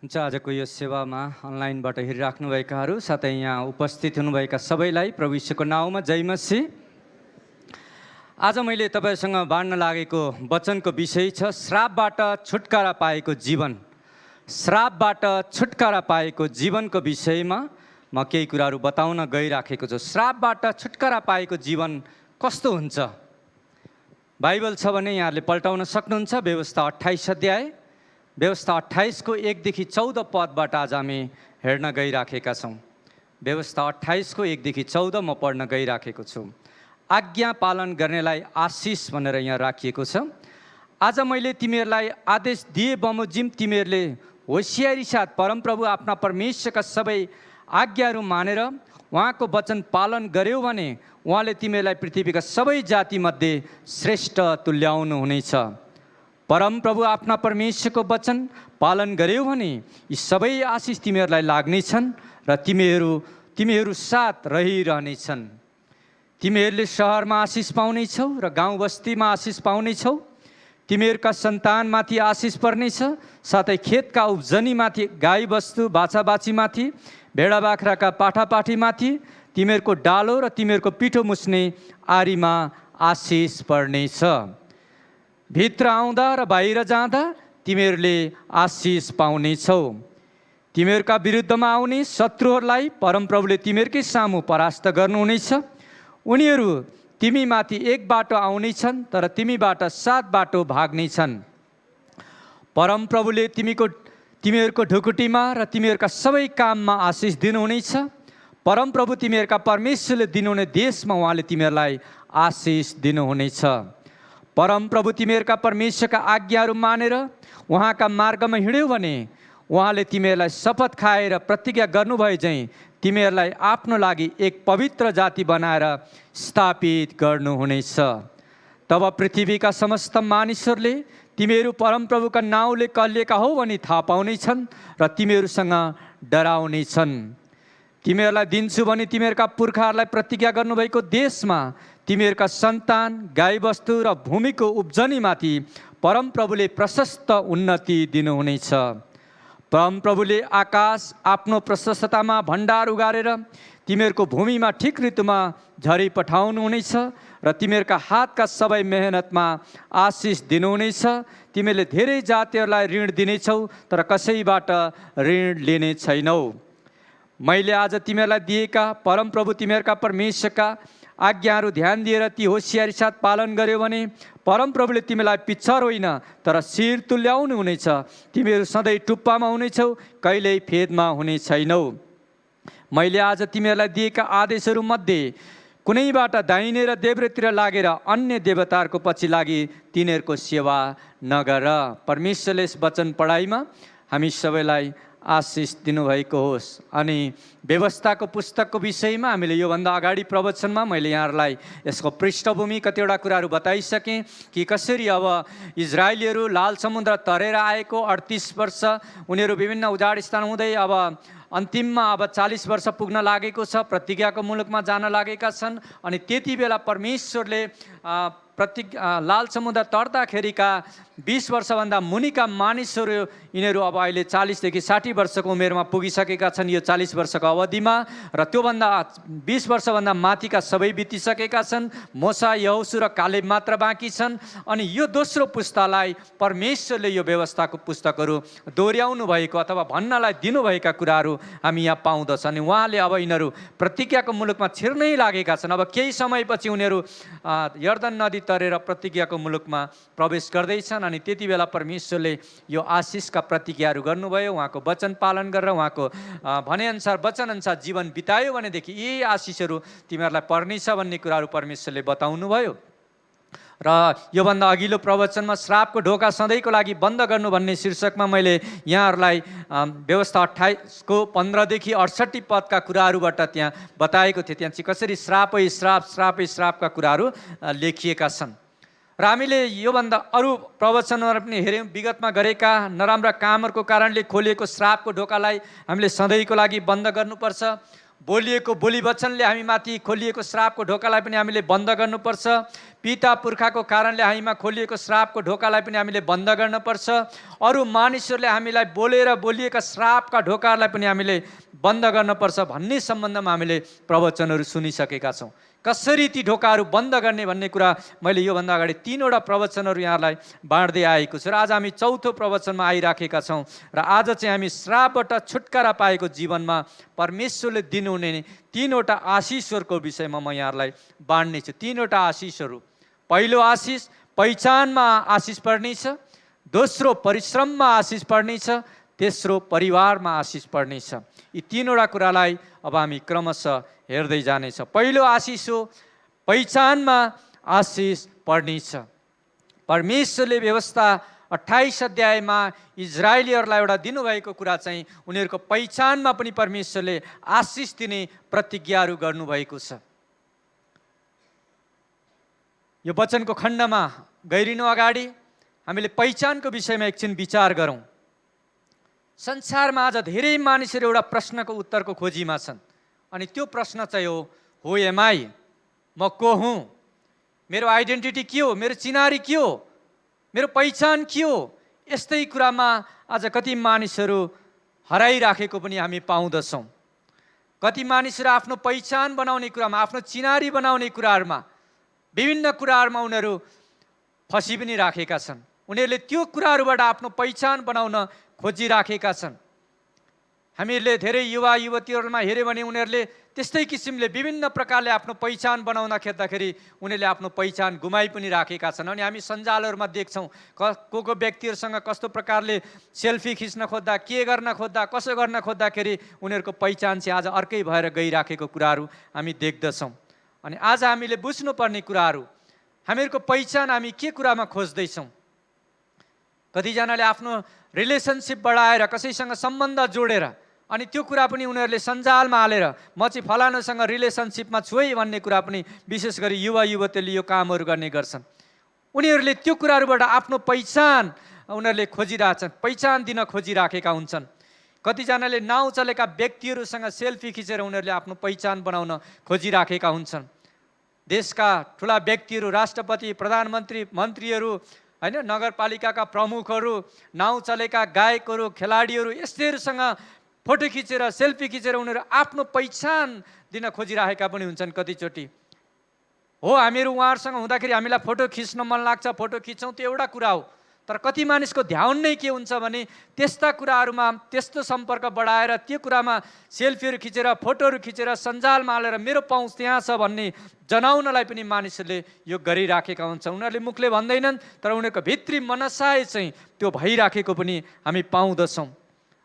हुन्छ। आजको यो सेवामा अनलाइनबाट हेरिराख्नुभएकाहरू साथै यहाँ उपस्थित हुनुभएका सबैलाई प्रभु यीशुको नाउँमा जय मसीह। आज मैले तपाईसँग बाँड्न लागेको वचनको विषय छ श्रापबाट छुटकारा पाएको जीवन। श्रापबाट छुटकारा पाएको जीवनको विषयमा म केही कुराहरू बताउन गइराखेको छु। श्रापबाट छुटकारा पाएको जीवन कस्तो हुन्छ? बाइबल छ भने यहाँहरूले पल्टाउन सक्नुहुन्छ। व्यवस्था 28 अध्याय, व्यवस्था 28 को 1 देखि 14 पदबाट आज हामी हेर्न गइराखेका छौँ। व्यवस्था 28 को 1 देखि 14 म पढ्न गइराखेको छु। आज्ञा पालन गर्नेलाई आशिष भनेर यहाँ राखिएको छ। आज मैले तिमीहरूलाई आदेश दिए बमोजिम तिमीहरूले होसियारी साथ परमप्रभु आफ्ना परमेश्वरका सबै आज्ञाहरू मानेर उहाँको वचन पालन गर्यौ भने उहाँले तिमीहरूलाई पृथ्वीका सबै जातिमध्ये श्रेष्ठ तुल्याउनु हुनेछ। परमप्रभु आफ्ना परमेश्वरको वचन पालन गर्यौ भने यी सबै आशिष तिमीहरूलाई लाग्नेछन् र तिमीहरू साथ रहिरहनेछन्। तिमीहरूले सहरमा आशिष पाउनेछौ र गाउँ बस्तीमा आशिष पाउनेछौ। तिमीहरूका सन्तानमाथि आशिष पर्नेछ, साथै खेतका उब्जनीमाथि, गाई बस्तु बाछा बाछीमाथि, भेडा बाख्राका पाठापाठीमाथि, तिमीहरूको डालो र तिमीहरूको पिठो मुस्ने आरीमा आशिष पर्नेछ। भित्र आउँदा र बाहिर जाँदा तिमीहरूले आशिष पाउनेछौ। तिमीहरूका विरुद्धमा आउने शत्रुहरूलाई परमप्रभुले तिमीहरूकै सामु परास्त गर्नुहुनेछ। उनीहरू तिमीमाथि एक बाटो आउनेछन् तर तिमीबाट 7 बाटो भाग्नेछन्। परमप्रभुले तिमीहरूको ढुकुटीमा र तिमीहरूका सबै काममा आशिष दिनुहुनेछ। परमप्रभु तिमीहरूका परमेश्वरले दिनुहुने देशमा उहाँले तिमीहरूलाई आशिष दिनुहुनेछ। परमप्रभु तिमीहरूका परमेश्वरका आज्ञाहरू मानेर उहाँका मार्गमा हिँड्यौ भने उहाँले तिमीहरूलाई शपथ खाएर प्रतिज्ञा गर्नुभए झैँ तिमीहरूलाई आफ्नो लागि एक पवित्र जाति बनाएर स्थापित गर्नुहुनेछ। तब पृथ्वीका समस्त मानिसहरूले तिमीहरू परमप्रभुका नाउँले कलिएका हौ भनी थाहा पाउनेछन् र तिमीहरूसँग डराउनेछन्। तिमीहरूलाई दिन्छु भनी तिमीहरूका पुर्खाहरूलाई प्रतिज्ञा गर्नुभएको देशमा तिमीहरूका सन्तान, गाईबस्तु र भूमिको उब्जनीमाथि परमप्रभुले प्रशस्त उन्नति दिनुहुनेछ। परमप्रभुले आकाश आफ्नो प्रशस्ततामा भण्डार उगारेर तिमीहरूको भूमिमा ठिक ऋतुमा झरी पठाउनुहुनेछ र तिमीहरूका हातका सबै मेहनतमा आशिष दिनुहुनेछ। तिमीहरूले धेरै जातिहरूलाई ऋण दिनेछौ तर कसैबाट ऋण लिने छैनौ। मैले आज तिमीहरूलाई दिएका परमप्रभु तिमीहरूका परमेश्वरका आज्ञाहरू ध्यान दिएर ती होसियारी साथ पालन गर्यो भने परमप्रभुले तिमीलाई पिच्छर होइन तर शिर तुल्याउनु हुनेछ। तिमीहरू सधैँ टुप्पामा हुनेछौ, कहिल्यै फेदमा हुने छैनौ। मैले आज तिमीहरूलाई दिएका आदेशहरू मध्ये कुनैबाट दाहिने र देब्रेतिर लागेर अन्य देवताहरूको पछि लागि तिनीहरूको सेवा नगर। परमेश्वरले यस वचन पढाइमा हामी सबैलाई आशिष दिनुभएको होस्। अनि व्यवस्थाको पुस्तकको विषयमा हामीले योभन्दा अगाडि प्रवचनमा मैले यहाँहरूलाई यसको पृष्ठभूमि कतिवटा कुराहरू बताइसकेँ कि कसरी अब इजरायलीहरू लाल समुद्र तरेर आएको 38 वर्ष उनीहरू विभिन्न उजाड स्थान हुँदै अब अन्तिममा अब 40 वर्ष पुग्न लागेको छ, प्रतिज्ञाको मुलुकमा जान लागेका छन्। अनि त्यति बेला परमेश्वरले लाल समुद्र तर्दाखेरिका 20 वर्षभन्दा मुनिका मानिसहरू यिनीहरू अब अहिले 40 देखि 60 वर्षको उमेरमा पुगिसकेका छन् यो 40 वर्षको अवधिमा, र त्योभन्दा 20 वर्षभन्दा माथिका सबै बितिसकेका छन्। मोसा, यहोशू र कालेब मात्र बाँकी छन्। अनि यो दोस्रो पुस्तालाई परमेश्वरले यो व्यवस्थाको पुस्तकहरू दोहोऱ्याउनु भएको अथवा भन्नलाई दिनुभएका कुराहरू हामी यहाँ पाउँदछौँ। अनि उहाँले अब यिनीहरू प्रतिज्ञाको मुलुकमा छिर्नै लागेका छन्। अब केही समयपछि उनीहरू यर्दन नदी तरेर प्रतिज्ञाको मुलुकमा प्रवेश गर्दैछन्। अनि त्यति बेला परमेश्वरले यो आशिषका प्रतिज्ञाहरू गर्नुभयो। उहाँको वचन पालन गरेर उहाँको भनेअनुसार वचनअनुसार जीवन बितायो भनेदेखि यी आशिषहरू तिमीहरूलाई पर्नेछ भन्ने कुराहरू परमेश्वरले बताउनुभयो। र योभन्दा अघिल्लो प्रवचनमा श्रापको ढोका सधैँको लागि बन्द गर्नु भन्ने शीर्षकमा मैले यहाँहरूलाई व्यवस्था 28 को 15 देखि 68 पदका कुराहरूबाट त्यहाँ बताएको थिएँ। त्यहाँ चाहिँ कसरी श्रापै श्राप श्रापै श्रापका कुराहरू लेखिएका छन्। र हामीले योभन्दा अरू प्रवचनहरू पनि हेऱ्यौँ। विगतमा गरेका नराम्रा कामहरूको कारणले खोलिएको श्रापको ढोकालाई हामीले सधैँको लागि बन्द गर्नुपर्छ। बोलिएको बोली वचनले हामी माथि खोलिएको श्रापको ढोकालाई पनि हामीले बन्द गर्नुपर्छ। पिता पुर्खाको कारणले हामीमा खोलिएको श्रापको ढोकालाई पनि हामीले बन्द गर्नुपर्छ। अरू मानिसहरूले हामीलाई बोलिएका श्रापका ढोकाहरूलाई पनि हामीले बन्द गर्नुपर्छ भन्ने सम्बन्धमा हामीले प्रवचनहरू सुनिसकेका छौँ। कसरी ती ढोकाहरू बन्द गर्ने भन्ने कुरा मैले योभन्दा अगाडि 3वटा प्रवचनहरू यहाँलाई बाँड्दै आएको छु र आज हामी 4थो प्रवचनमा आइराखेका छौँ र आज चाहिँ हामी श्रापबाट छुटकारा पाएको जीवनमा परमेश्वरले दिनुहुने 3वटा आशिषहरूको विषयमा म यहाँलाई बाँड्ने छु। 3वटा आशिषहरू। पहिलो आशिष पहिचानमा आशिष पर्नेछ, दोस्रो परिश्रममा आशिष पर्नेछ, तेस्रो परिवारमा आशिष पर्नेछ। यी 3वटा कुरालाई अब हामी क्रमशः हेर्दै जानेछ। पहिलो आशिष हो पहिचानमा आशिष पर्नेछ। परमेश्वरले व्यवस्था 28 अध्यायमा इजरायलीहरूलाई एउटा दिनुभएको कुरा चाहिँ उनीहरूको पहिचानमा पनि परमेश्वरले आशिष दिने प्रतिज्ञाहरू गर्नुभएको छ। यो वचनको खण्डमा गइरिनु अगाडि हामीले पहिचानको विषयमा एकछिन विचार गरौँ। संसारमा आज धेरै मानिसहरू एउटा प्रश्नको उत्तरको खोजीमा छन् अनि त्यो प्रश्न चाहिँ हो एम आई, म को हुँ, मेरो आइडेन्टिटी के हो, मेरो चिनारी के हो, मेरो पहिचान के हो। यस्तै कुरामा आज कति मानिसहरू हराइराखेको पनि हामी पाउँदछौँ। कति मानिसहरू आफ्नो पहिचान बनाउने कुरामा, आफ्नो चिनारी बनाउने कुराहरूमा, विभिन्न कुराहरूमा उनीहरू फसी पनि राखेका छन्। उनीहरूले त्यो कुराहरूबाट आफ्नो पहिचान बनाउन खोजिराखेका छन्। हामीहरूले धेरै युवा युवतीहरूमा हेऱ्यो भने उनीहरूले त्यस्तै किसिमले विभिन्न प्रकारले आफ्नो पहिचान बनाउन खोज्दाखेरि उनीहरूले आफ्नो पहिचान गुमाइ पनि राखेका छन्। अनि हामी सञ्जालहरूमा देख्छौँ को व्यक्तिहरूसँग कस्तो प्रकारले सेल्फी खिच्न खोज्दा, के गर्न खोज्दा, कसो गर्न खोज्दाखेरि उनीहरूको पहिचान चाहिँ आज अर्कै भएर गइराखेको कुराहरू हामी देख्दछौँ। अनि आज हामीले बुझ्नुपर्ने कुराहरू, हामीहरूको पहिचान हामी के कुरामा खोज्दैछौँ। कतिजनाले आफ्नो रिलेसनसिप बढाएर कसैसँग सम्बन्ध जोडेर अनि त्यो कुरा पनि उनीहरूले सञ्जालमा हालेर म चाहिँ फलानासँग रिलेसनसिपमा छु है भन्ने कुरा पनि विशेष गरी युवा युवतीले यो कामहरू गर्ने गर्छन्। उनीहरूले त्यो कुराहरूबाट आफ्नो पहिचान उनीहरूले खोजिरहेछन्, पहिचान दिन खोजिराखेका हुन्छन्। कतिजनाले नाउँ चलेका व्यक्तिहरूसँग सेल्फी खिचेर उनीहरूले आफ्नो पहिचान बनाउन खोजिराखेका हुन्छन्। देशका ठुला व्यक्तिहरू, राष्ट्रपति, प्रधानमन्त्री, मन्त्रीहरू, होइन, नगरपालिकाका प्रमुखहरू, नाउँ चलेका गायकहरू, खेलाडीहरू, यस्तैहरूसँग फोटो खिचेर सेल्फी खिचेर उनीहरू आफ्नो पहिचान दिन खोजिरहेका पनि हुन्छन्। कतिचोटि हो हामीहरू उहाँहरूसँग हुँदाखेरि हामीलाई फोटो खिच्न मन लाग्छ, फोटो खिच्छौँ, त्यो एउटा कुरा हो। तर कति मानिसको ध्यान नै के हुन्छ भने त्यस्ता कुराहरूमा त्यस्तो सम्पर्क बढाएर त्यो कुरामा सेल्फीहरू खिचेर फोटोहरू खिचेर सञ्जालमा हालेर मेरो पहुँच त्यहाँ छ भन्ने जनाउनलाई पनि मानिसहरूले यो गरिराखेका हुन्छन्। उनीहरूले मुखले भन्दैनन् तर उनीहरूको भित्री मनसाय चाहिँ त्यो भइराखेको पनि हामी पाउँदछौँ।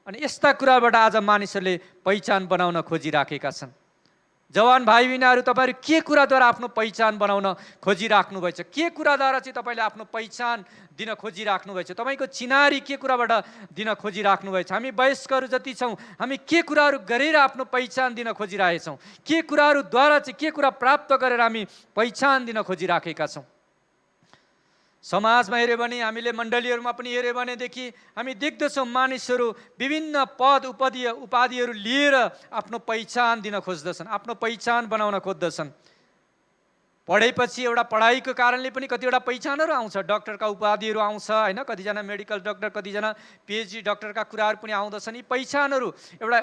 अनि यस्ता कुराबाट आज मानिसहरूले पहिचान बनाउन खोजिराखेका छन्। जवान भाइ बहिनीहरू, तपाईँहरू के कुराद्वारा आफ्नो पहिचान बनाउन खोजिराख्नु भएछ? के कुराद्वारा चाहिँ तपाईँले आफ्नो पहिचान दिन खोजिराख्नु भएछ? तपाईँको चिनारी के कुराबाट दिन खोजिराख्नु भएछ? हामी वयस्कहरू जति छौँ हामी के कुराहरू गरेर आफ्नो पहिचान दिन खोजिरहेछौँ? के कुराहरूद्वारा चाहिँ के कुरा प्राप्त गरेर हामी पहिचान दिन खोजिराखेका छौँ? समाजमा हेऱ्यो भने, हामीले मण्डलीहरूमा पनि हेऱ्यो भनेदेखि हामी देख्दछौँ मानिसहरू विभिन्न पद उपाधिहरू लिएर आफ्नो पहिचान दिन खोज्दछन्, आफ्नो पहिचान बनाउन खोज्दछन्। पढेपछि एउटा पढाइको कारणले पनि कतिवटा पहिचानहरू आउँछ। डक्टरका उपाधिहरू आउँछ, होइन, कतिजना मेडिकल डक्टर, कतिजना पिएचडी डक्टरका कुराहरू पनि आउँदछन्। यी पहिचानहरू एउटा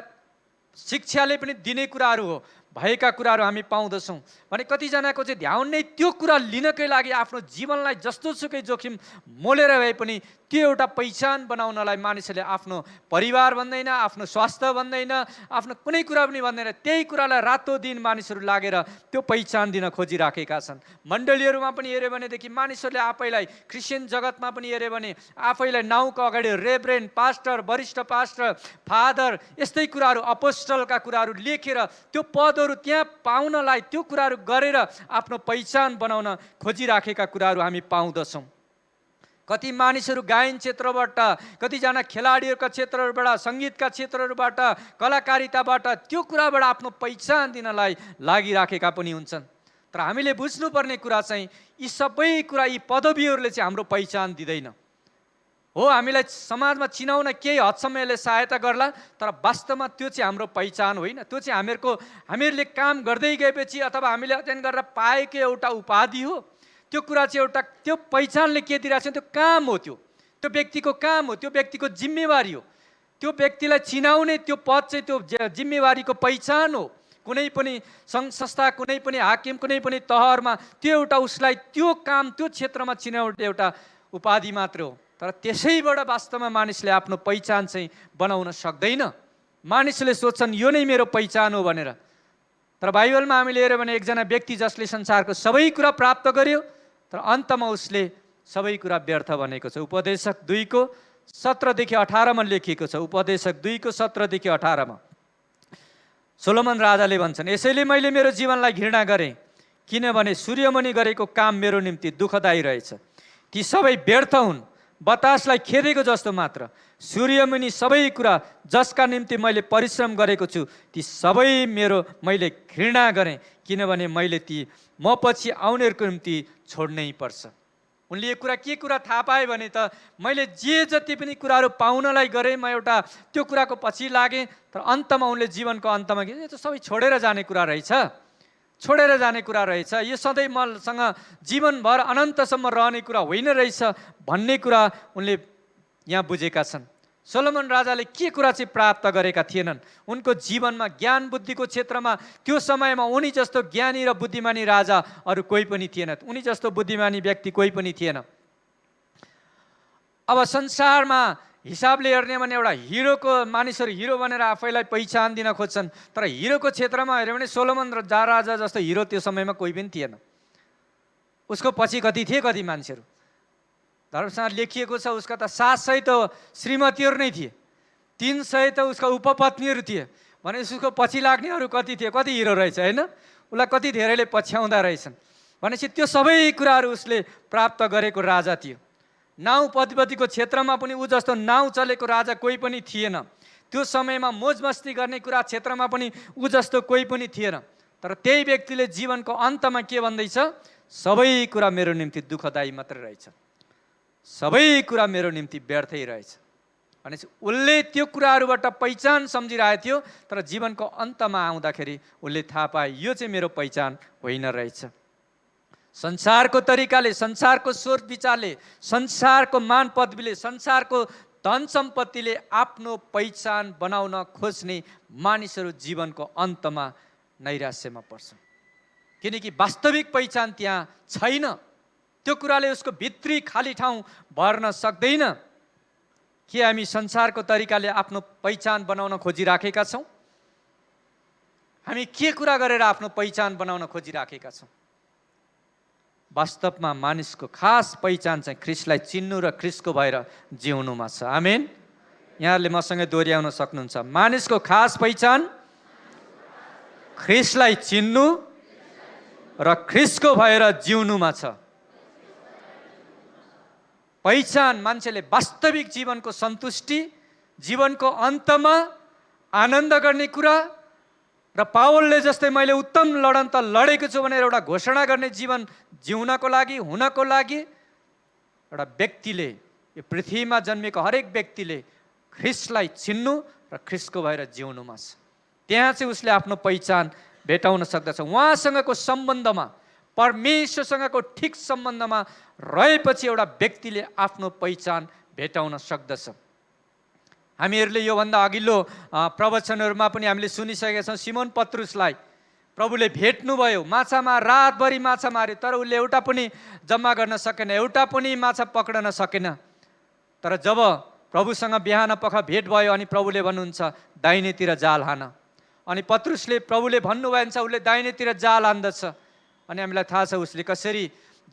शिक्षाले पनि दिने कुराहरू हो, भएका कुराहरू हामी पाउँदछौँ भने कतिजनाको चाहिँ ध्यान नै त्यो कुरा लिनकै लागि आफ्नो जीवनलाई जस्तोसुकै जोखिम मोलेर भए पनि त्यो एउटा पहिचान बनाउनलाई मानिसहरूले आफ्नो परिवार भन्दैन, आफ्नो स्वास्थ्य भन्दैन, आफ्नो कुनै कुरा पनि भन्दैन, त्यही कुरालाई रातो दिन मानिसहरू लागेर त्यो पहिचान दिन खोजिराखेका छन्। मण्डलीहरूमा पनि हेऱ्यो भनेदेखि मानिसहरूले आफैलाई, क्रिस्चियन जगतमा पनि हेऱ्यो भने आफैलाई नाउँको अगाडि रेभरेन्ड, पास्टर, वरिष्ठ पास्टर, फादर, यस्तै कुराहरू, अपोस्टलका कुराहरू लेखेर त्यो पदहरू त्यहाँ पाउनलाई, त्यो कुराहरू गरेर आफ्नो पहिचान बनाउन खोजिराखेका कुराहरू हामी पाउँदछौँ। कति मानिसहरू गायन क्षेत्रबाट, कतिजना खेलाडीहरूका क्षेत्रहरूबाट, सङ्गीतका क्षेत्रहरूबाट, कलाकारिताबाट त्यो कुराबाट आफ्नो पहिचान दिनलाई लागिराखेका पनि हुन्छन्। तर हामीले बुझ्नुपर्ने कुरा चाहिँ यी सबै कुरा, यी पदवीहरूले चाहिँ हाम्रो पहिचान दिँदैन। हो, हामीलाई समाजमा चिनाउन केही हदसम्म यसले सहायता गर्ला, तर वास्तवमा त्यो चाहिँ हाम्रो पहिचान होइन। त्यो चाहिँ हामीहरूले काम गर्दै गएपछि अथवा हामीले अध्ययन गरेर पाएको एउटा उपाधि हो। त्यो कुरा चाहिँ एउटा त्यो पहिचानले के दिइरहेको छ, त्यो काम हो, त्यो व्यक्तिको काम हो, त्यो व्यक्तिको जिम्मेवारी हो। त्यो व्यक्तिलाई चिनाउने त्यो पद चाहिँ त्यो जिम्मेवारीको पहिचान हो। कुनै पनि सङ्घ संस्था, कुनै पनि हाकिम, कुनै पनि तहरमा त्यो एउटा उसलाई त्यो काम, त्यो क्षेत्रमा चिनाउने एउटा उपाधि मात्र हो। तर त्यसैबाट वास्तवमा मानिसले आफ्नो पहिचान चाहिँ बनाउन सक्दैन। मानिसले सोच्छन् यो नै मेरो पहिचान हो भनेर। तर बाइबलमा हामीले हेऱ्यो भने एकजना व्यक्ति जसले संसारको सबै कुरा प्राप्त गर्यो, तर अन्तमा उसले सबै कुरा व्यर्थ बनेको छ। उपदेशक 2 17 देखि 18 लेखिएको छ। उपदेशक 2 17 देखि 18 सोलोमन राजाले भन्छन्, यसैले मैले मेरो जीवनलाई घृणा गरेँ, किनभने सूर्यमुनि गरेको काम मेरो निम्ति दुःखदायी रहेछ। ती सबै व्यर्थ हुन्, बतासलाई खेदेको जस्तो मात्र। सूर्यमुनि सबै कुरा जसका निम्ति मैले परिश्रम गरेको छु, ती सबै मैले घृणा गरेँ, किनभने मैले ती म पछि आउनेहरूको निम्ति छोड्नै पर्छ। उनले यो के कुरा थाहा पाए भने त मैले जे जति पनि कुराहरू पाउनलाई गरेँ, म एउटा त्यो कुराको पछि लागेँ, तर अन्तमा उनले जीवनको अन्तमा यो त सबै छोडेर जाने कुरा रहेछ, छोडेर जाने कुरा रहेछ, यो सधैँ मसँग जीवनभर अनन्तसम्म रहने कुरा होइन रहेछ भन्ने कुरा उनले यहाँ बुझेका छन्। सोलोमन राजाले के कुरा चाहिँ प्राप्त गरेका थिएनन्? उनको जीवनमा ज्ञान बुद्धिको क्षेत्रमा त्यो समयमा उनी जस्तो ज्ञानी र बुद्धिमानी राजा अरू कोही पनि थिएन, उनी जस्तो बुद्धिमानी व्यक्ति कोही पनि थिएन। अब संसारमा हिसाबले हेर्ने भने एउटा हिरोको मानिसहरू हिरो बनेर आफैलाई पहिचान दिन खोज्छन्, तर हिरोको क्षेत्रमा हेऱ्यो भने सोलोमन राजा जस्तो हिरो त्यो समयमा कोही पनि थिएन। उसको पछि कति थिए, कति मान्छेहरू धर्मसँग लेखिएको छ, उसका त 700 त श्रीमतीहरू नै थिए, 300 त उसका उपपत्नीहरू थिए भने उसको पछि लाग्नेहरू कति थिए, कति हिरो रहेछ होइन, उसलाई कति धेरैले पछ्याउँदा रहेछन् भनेपछि त्यो सबै कुराहरू उसले प्राप्त गरेको राजा थियो। नाउँ पदपतिको क्षेत्रमा पनि ऊ जस्तो नाउँ चलेको राजा कोही पनि थिएन। त्यो समयमा मोज मस्ती गर्ने कुरा क्षेत्रमा पनि ऊ जस्तो कोही पनि थिएन। तर त्यही व्यक्तिले जीवनको अन्तमा के भन्दैछ, सबै कुरा मेरो निम्ति दुःखदायी मात्रै रहेछ, सबै कुरा मेरो निम्ति व्यर्थै रहेछ भनेपछि उसले त्यो कुराहरूबाट पहिचान सम्झिरहेको थियो, तर जीवनको अन्तमा आउँदाखेरि उसले थाहा पाए यो चाहिँ मेरो पहिचान होइन रहेछ। संसारको तरिकाले, संसारको सोच विचारले, संसारको मान पदवीले, संसारको धन सम्पत्तिले आफ्नो पहिचान बनाउन खोज्ने मानिसहरू जीवनको अन्तमा नैराश्यमा पर्छन्, किनकि वास्तविक पहिचान त्यहाँ छैन। त्यो कुराले उसको भित्री खाली ठाउँ भर्न सक्दैन। के हामी संसारको तरिकाले आफ्नो पहिचान बनाउन खोजिराखेका छौँ? हामी के कुरा गरेर आफ्नो पहिचान बनाउन खोजिराखेका छौँ? वास्तवमा मानिसको खास पहिचान चाहिँ ख्रिस्टलाई चिन्नु र ख्रिस्टको भएर जिउनुमा छ। आमेन। यहाँहरूले मसँगै दोहोऱ्याउन सक्नुहुन्छ, मानिसको खास पहिचान ख्रिस्टलाई चिन्नु र ख्रिस्टको भएर जिउनुमा छ। पहिचान मान्छेले वास्तविक जीवनको सन्तुष्टि, जीवनको अन्तमा आनन्द गर्ने कुरा र पावलले जस्तै मैले उत्तम लडन त लडेको छु भनेर एउटा घोषणा गर्ने जीवन जिउनको लागि, हुनको लागि एउटा व्यक्तिले, यो पृथ्वीमा जन्मेको हरेक व्यक्तिले ख्रिस्टलाई चिन्नु र ख्रिस्टको भएर जिउनुमा छ। त्यहाँ चाहिँ उसले आफ्नो पहिचान भेटाउन सक्दछ। उहाँसँगको सम्बन्धमा, परमेश्वरसँगको ठिक सम्बन्धमा रहेपछि एउटा व्यक्तिले आफ्नो पहिचान भेटाउन सक्दछ। हामीहरूले योभन्दा अघिल्लो प्रवचनहरूमा पनि हामीले सुनिसकेका छौँ, सिमोन पत्रुसलाई प्रभुले भेट्नुभयो, माछामा रातभरि माछा मार्यो, तर उसले एउटा पनि जम्मा गर्न सकेन, एउटा पनि माछा पक्रन सकेन। तर जब प्रभुसँग बिहान पख भेट भयो अनि प्रभुले भन्नुहुन्छ दाहिनेतिर जाल हान, अनि पत्रुसले प्रभुले भन्नुभयो भने उसले दाहिनेतिर जाल हान्दछ। अनि हामीलाई थाहा छ उसले कसरी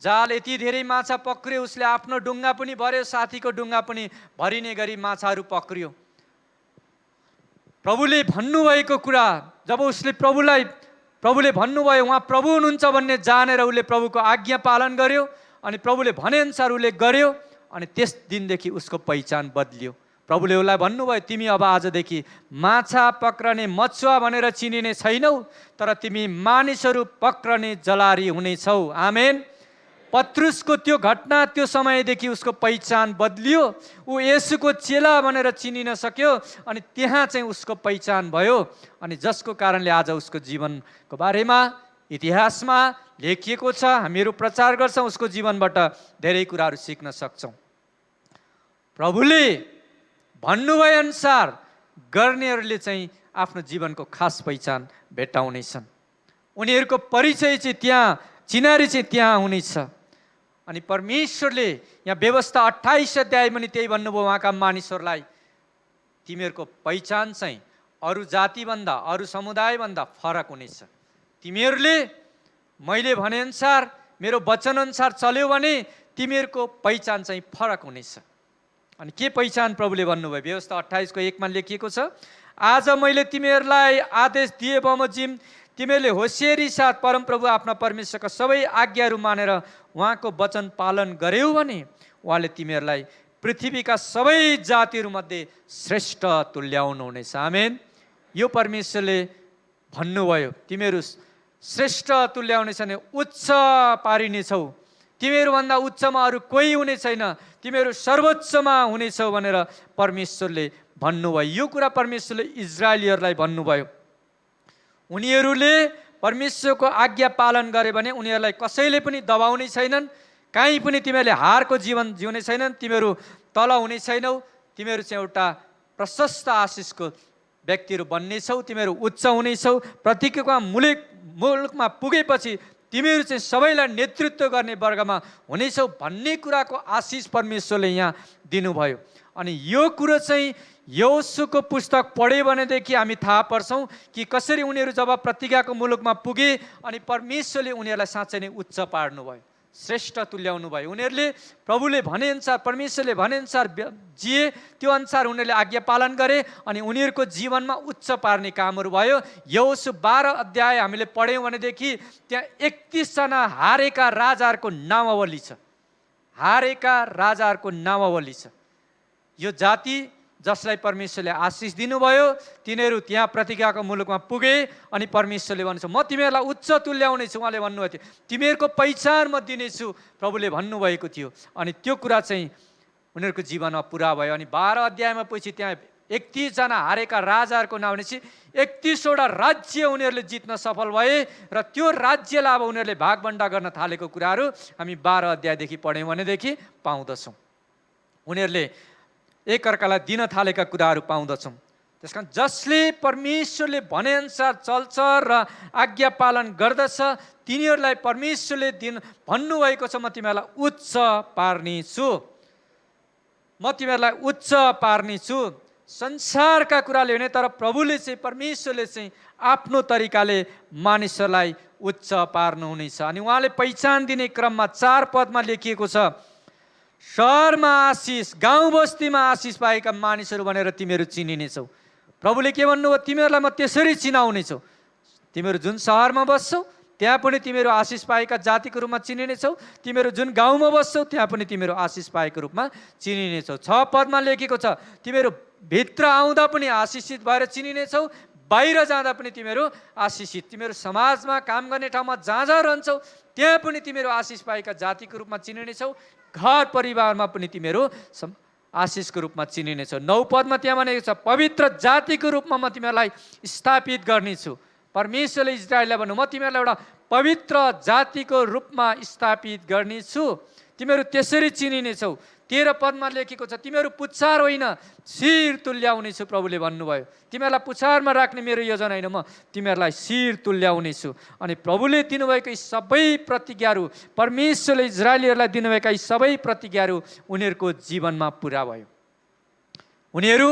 जाल यति धेरै माछा पक्रियो, उसले आफ्नो डुङ्गा पनि भर्यो, साथीको डुङ्गा पनि भरिने गरी माछाहरू पक्रियो। प्रभुले भन्नुभएको कुरा जब उसले प्रभुले भन्नुभयो, उहाँ प्रभु हुनुहुन्छ भन्ने जानेर उसले प्रभुको आज्ञा पालन गर्यो अनि प्रभुले भनेअनुसार उसले गर्यो। अनि त्यस दिनदेखि उसको पहिचान बदलियो। प्रभुले उसलाई भन्नुभयो तिमी अब आजदेखि माछा पक्रने मछुवा भनेर चिनिने छैनौ, तर तिमी मानिसहरू पक्रने जलारी हुनेछौ। आमेन। पत्रुसको त्यो घटना, त्यो समयदेखि उसको पहिचान बदलियो। ऊ येशूको चेला भनेर चिनिन सक्यो अनि त्यहाँ चाहिँ उसको पहिचान भयो। अनि जसको कारणले आज उसको जीवनको बारेमा इतिहासमा लेखिएको छ। हामीहरू प्रचार गर्छौँ, उसको जीवनबाट धेरै कुराहरू सिक्न सक्छौँ। प्रभुले भन्नुभए अनुसार गर्नेहरूले चाहिँ आफ्नो जीवनको खास पहिचान भेट्टाउनेछन्। उनीहरूको परिचय चाहिँ त्यहाँ, चिनारी चाहिँ त्यहाँ हुनेछ। अनि परमेश्वरले यहाँ व्यवस्था 28 अध्यायमा पनि त्यही भन्नुभयो उहाँका मानिसहरूलाई, तिमीहरूको पहिचान चाहिँ अरू जातिभन्दा, अरू समुदायभन्दा फरक हुनेछ। तिमीहरूले मैले भनेअनुसार, मेरो वचनअनुसार चल्यो भने तिमीहरूको पहिचान चाहिँ फरक हुनेछ। अनि के पहिचान प्रभुले भन्नुभयो? व्यवस्था 28 को 1 मा लेखिएको छ, आज मैले तिमीहरूलाई आदेश दिए बमोजिम तिमीहरूले होसियारी साथ परमप्रभु आफ्ना परमेश्वरका सबै आज्ञाहरू मानेर उहाँको वचन पालन गर्यौ भने उहाँले तिमीहरूलाई पृथ्वीका सबै जातिहरूमध्ये श्रेष्ठ तुल्याउनु हुनेछ। आमेन। यो परमेश्वरले भन्नुभयो, तिमीहरू श्रेष्ठ तुल्याउने छैन, उच्च पारिनेछौ, तिमीहरूभन्दा उच्चमा अरू कोही हुने छैन, तिमीहरू सर्वोच्चमा हुनेछौ भनेर परमेश्वरले भन्नुभयो। यो कुरा परमेश्वरले इजरायलीहरूलाई भन्नुभयो। उनीहरूले परमेश्वरको आज्ञा पालन गरे भने उनीहरूलाई कसैले पनि दबाउने छैनन्, कहीँ पनि तिमीहरूले हारको जीवन जिउने छैनन्, तिमीहरू तल हुने छैनौ, तिमीहरू चाहिँ एउटा प्रशस्त आशिषको व्यक्तिहरू बन्नेछौ, तिमीहरू उच्च हुनेछौ, प्रतिज्ञाको मुलुकमा पुगेपछि तिमीहरू चाहिँ सबैलाई नेतृत्व गर्ने वर्गमा हुनेछौ भन्ने कुराको आशिष परमेश्वरले यहाँ दिनुभयो। अनि यो कुरो चाहिँ योशुको पुस्तक पढ्यो भनेदेखि हामी थाहा पार्छौँ कि कसरी उनीहरू जब प्रतिज्ञाको मुलुकमा पुगे अनि परमेश्वरले उनीहरूलाई साँच्चै नै उच्च पार्नुभयो, श्रेष्ठ तुल्याउनु भयो। उनीहरूले प्रभुले भनेअनुसार, परमेश्वरले भनेअनुसार जिए, त्यो अनुसार उनीहरूले आज्ञा पालन गरे अनि उनीहरूको जीवनमा उच्च पार्ने कामहरू भयो। योशु 12 अध्याय हामीले पढ्यौँ भनेदेखि त्यहाँ 31 जना हारेका राजाहरूको नामावली छ। हारेका राजाहरूको नामावली छ। यो जाति जसलाई परमेश्वरले आशिष दिनुभयो तिनीहरू त्यहाँ प्रतिज्ञाको मुलुकमा पुगे अनि परमेश्वरले भन्नुहुन्छ म तिमीहरूलाई उच्च तुल्याउने छु। उहाँले भन्नुभएको थियो तिमीहरूको पहिचान म दिनेछु, प्रभुले भन्नुभएको थियो। अनि त्यो कुरा चाहिँ उनीहरूको जीवनमा पुरा भयो। अनि 12 अध्यायमा पछि त्यहाँ 31 जना हारेका राजाहरूको नाम भनेपछि 31 वटा राज्य उनीहरूले जित्न सफल भए र त्यो राज्यलाई अब उनीहरूले भागबण्डा गर्न थालेको कुराहरू हामी 12 अध्यायदेखि पढ्यौँ भनेदेखि पाउँदछौँ। उनीहरूले एकअर्कालाई दिन थालेका कुराहरू पाउँदछौँ। त्यस कारण जसले परमेश्वरले भनेअनुसार चल्छ र आज्ञा पालन गर्दछ तिनीहरूलाई परमेश्वरले भन्नुभएको छ म तिमीहरूलाई उच्च पार्नेछु, म तिमीहरूलाई उच्च पार्नेछु। संसारका कुराले भने तर प्रभुले चाहिँ, परमेश्वरले चाहिँ आफ्नो तरिकाले मानिसहरूलाई उच्च पार्नुहुनेछ। अनि उहाँले पहिचान दिने क्रममा 4 पदमा लेखिएको छ, सहरमा आशिष, गाउँ बस्तीमा आशिष पाएका मानिसहरू भनेर तिमीहरू चिनिनेछौ। प्रभुले के भन्नुभयो? तिमीहरूलाई म त्यसरी चिनाउनेछु। तिमीहरू जुन सहरमा बस्छौ त्यहाँ पनि तिमीहरू आशिष पाएका जातिको रूपमा चिनिनेछौ, तिमीहरू जुन गाउँमा बस्छौ त्यहाँ पनि तिमीहरू आशिष पाएको रूपमा चिनिनेछौ। 6 पदमा लेखेको छ, तिमीहरू भित्र आउँदा पनि आशिषित भएर चिनिनेछौ, बाहिर जाँदा पनि तिमीहरू आशिषित। तिमीहरू समाजमा काम गर्ने ठाउँमा जहाँ जहाँ रहन्छौ त्यहाँ पनि तिमीहरू आशिष पाएका जातिको रूपमा चिनिनेछौ, घर परिवारमा पनि तिमीहरू आशिषको रूपमा चिनिनेछौ। 9 पदमा त्यहाँ भनेको छ, पवित्र जातिको रूपमा म तिमीहरूलाई स्थापित गर्नेछु। परमेश्वरले इजरायललाई भन्नु म तिमीहरूलाई एउटा पवित्र जातिको रूपमा स्थापित गर्नेछु, तिमीहरू त्यसरी चिनिनेछौ। 13 पदमा लेखेको छ, तिमीहरू पुच्छार होइन शिर तुल्याउनेछु। प्रभुले भन्नुभयो तिमीहरूलाई पुच्छारमा राख्ने मेरो योजना होइन, म तिमीहरूलाई शिर तुल्याउनेछु। अनि प्रभुले दिनुभएका यी सबै प्रतिज्ञाहरू, परमेश्वरले इजरायलीहरूलाई दिनुभएका यी सबै प्रतिज्ञाहरू उनीहरूको जीवनमा पुरा भयो। उनीहरू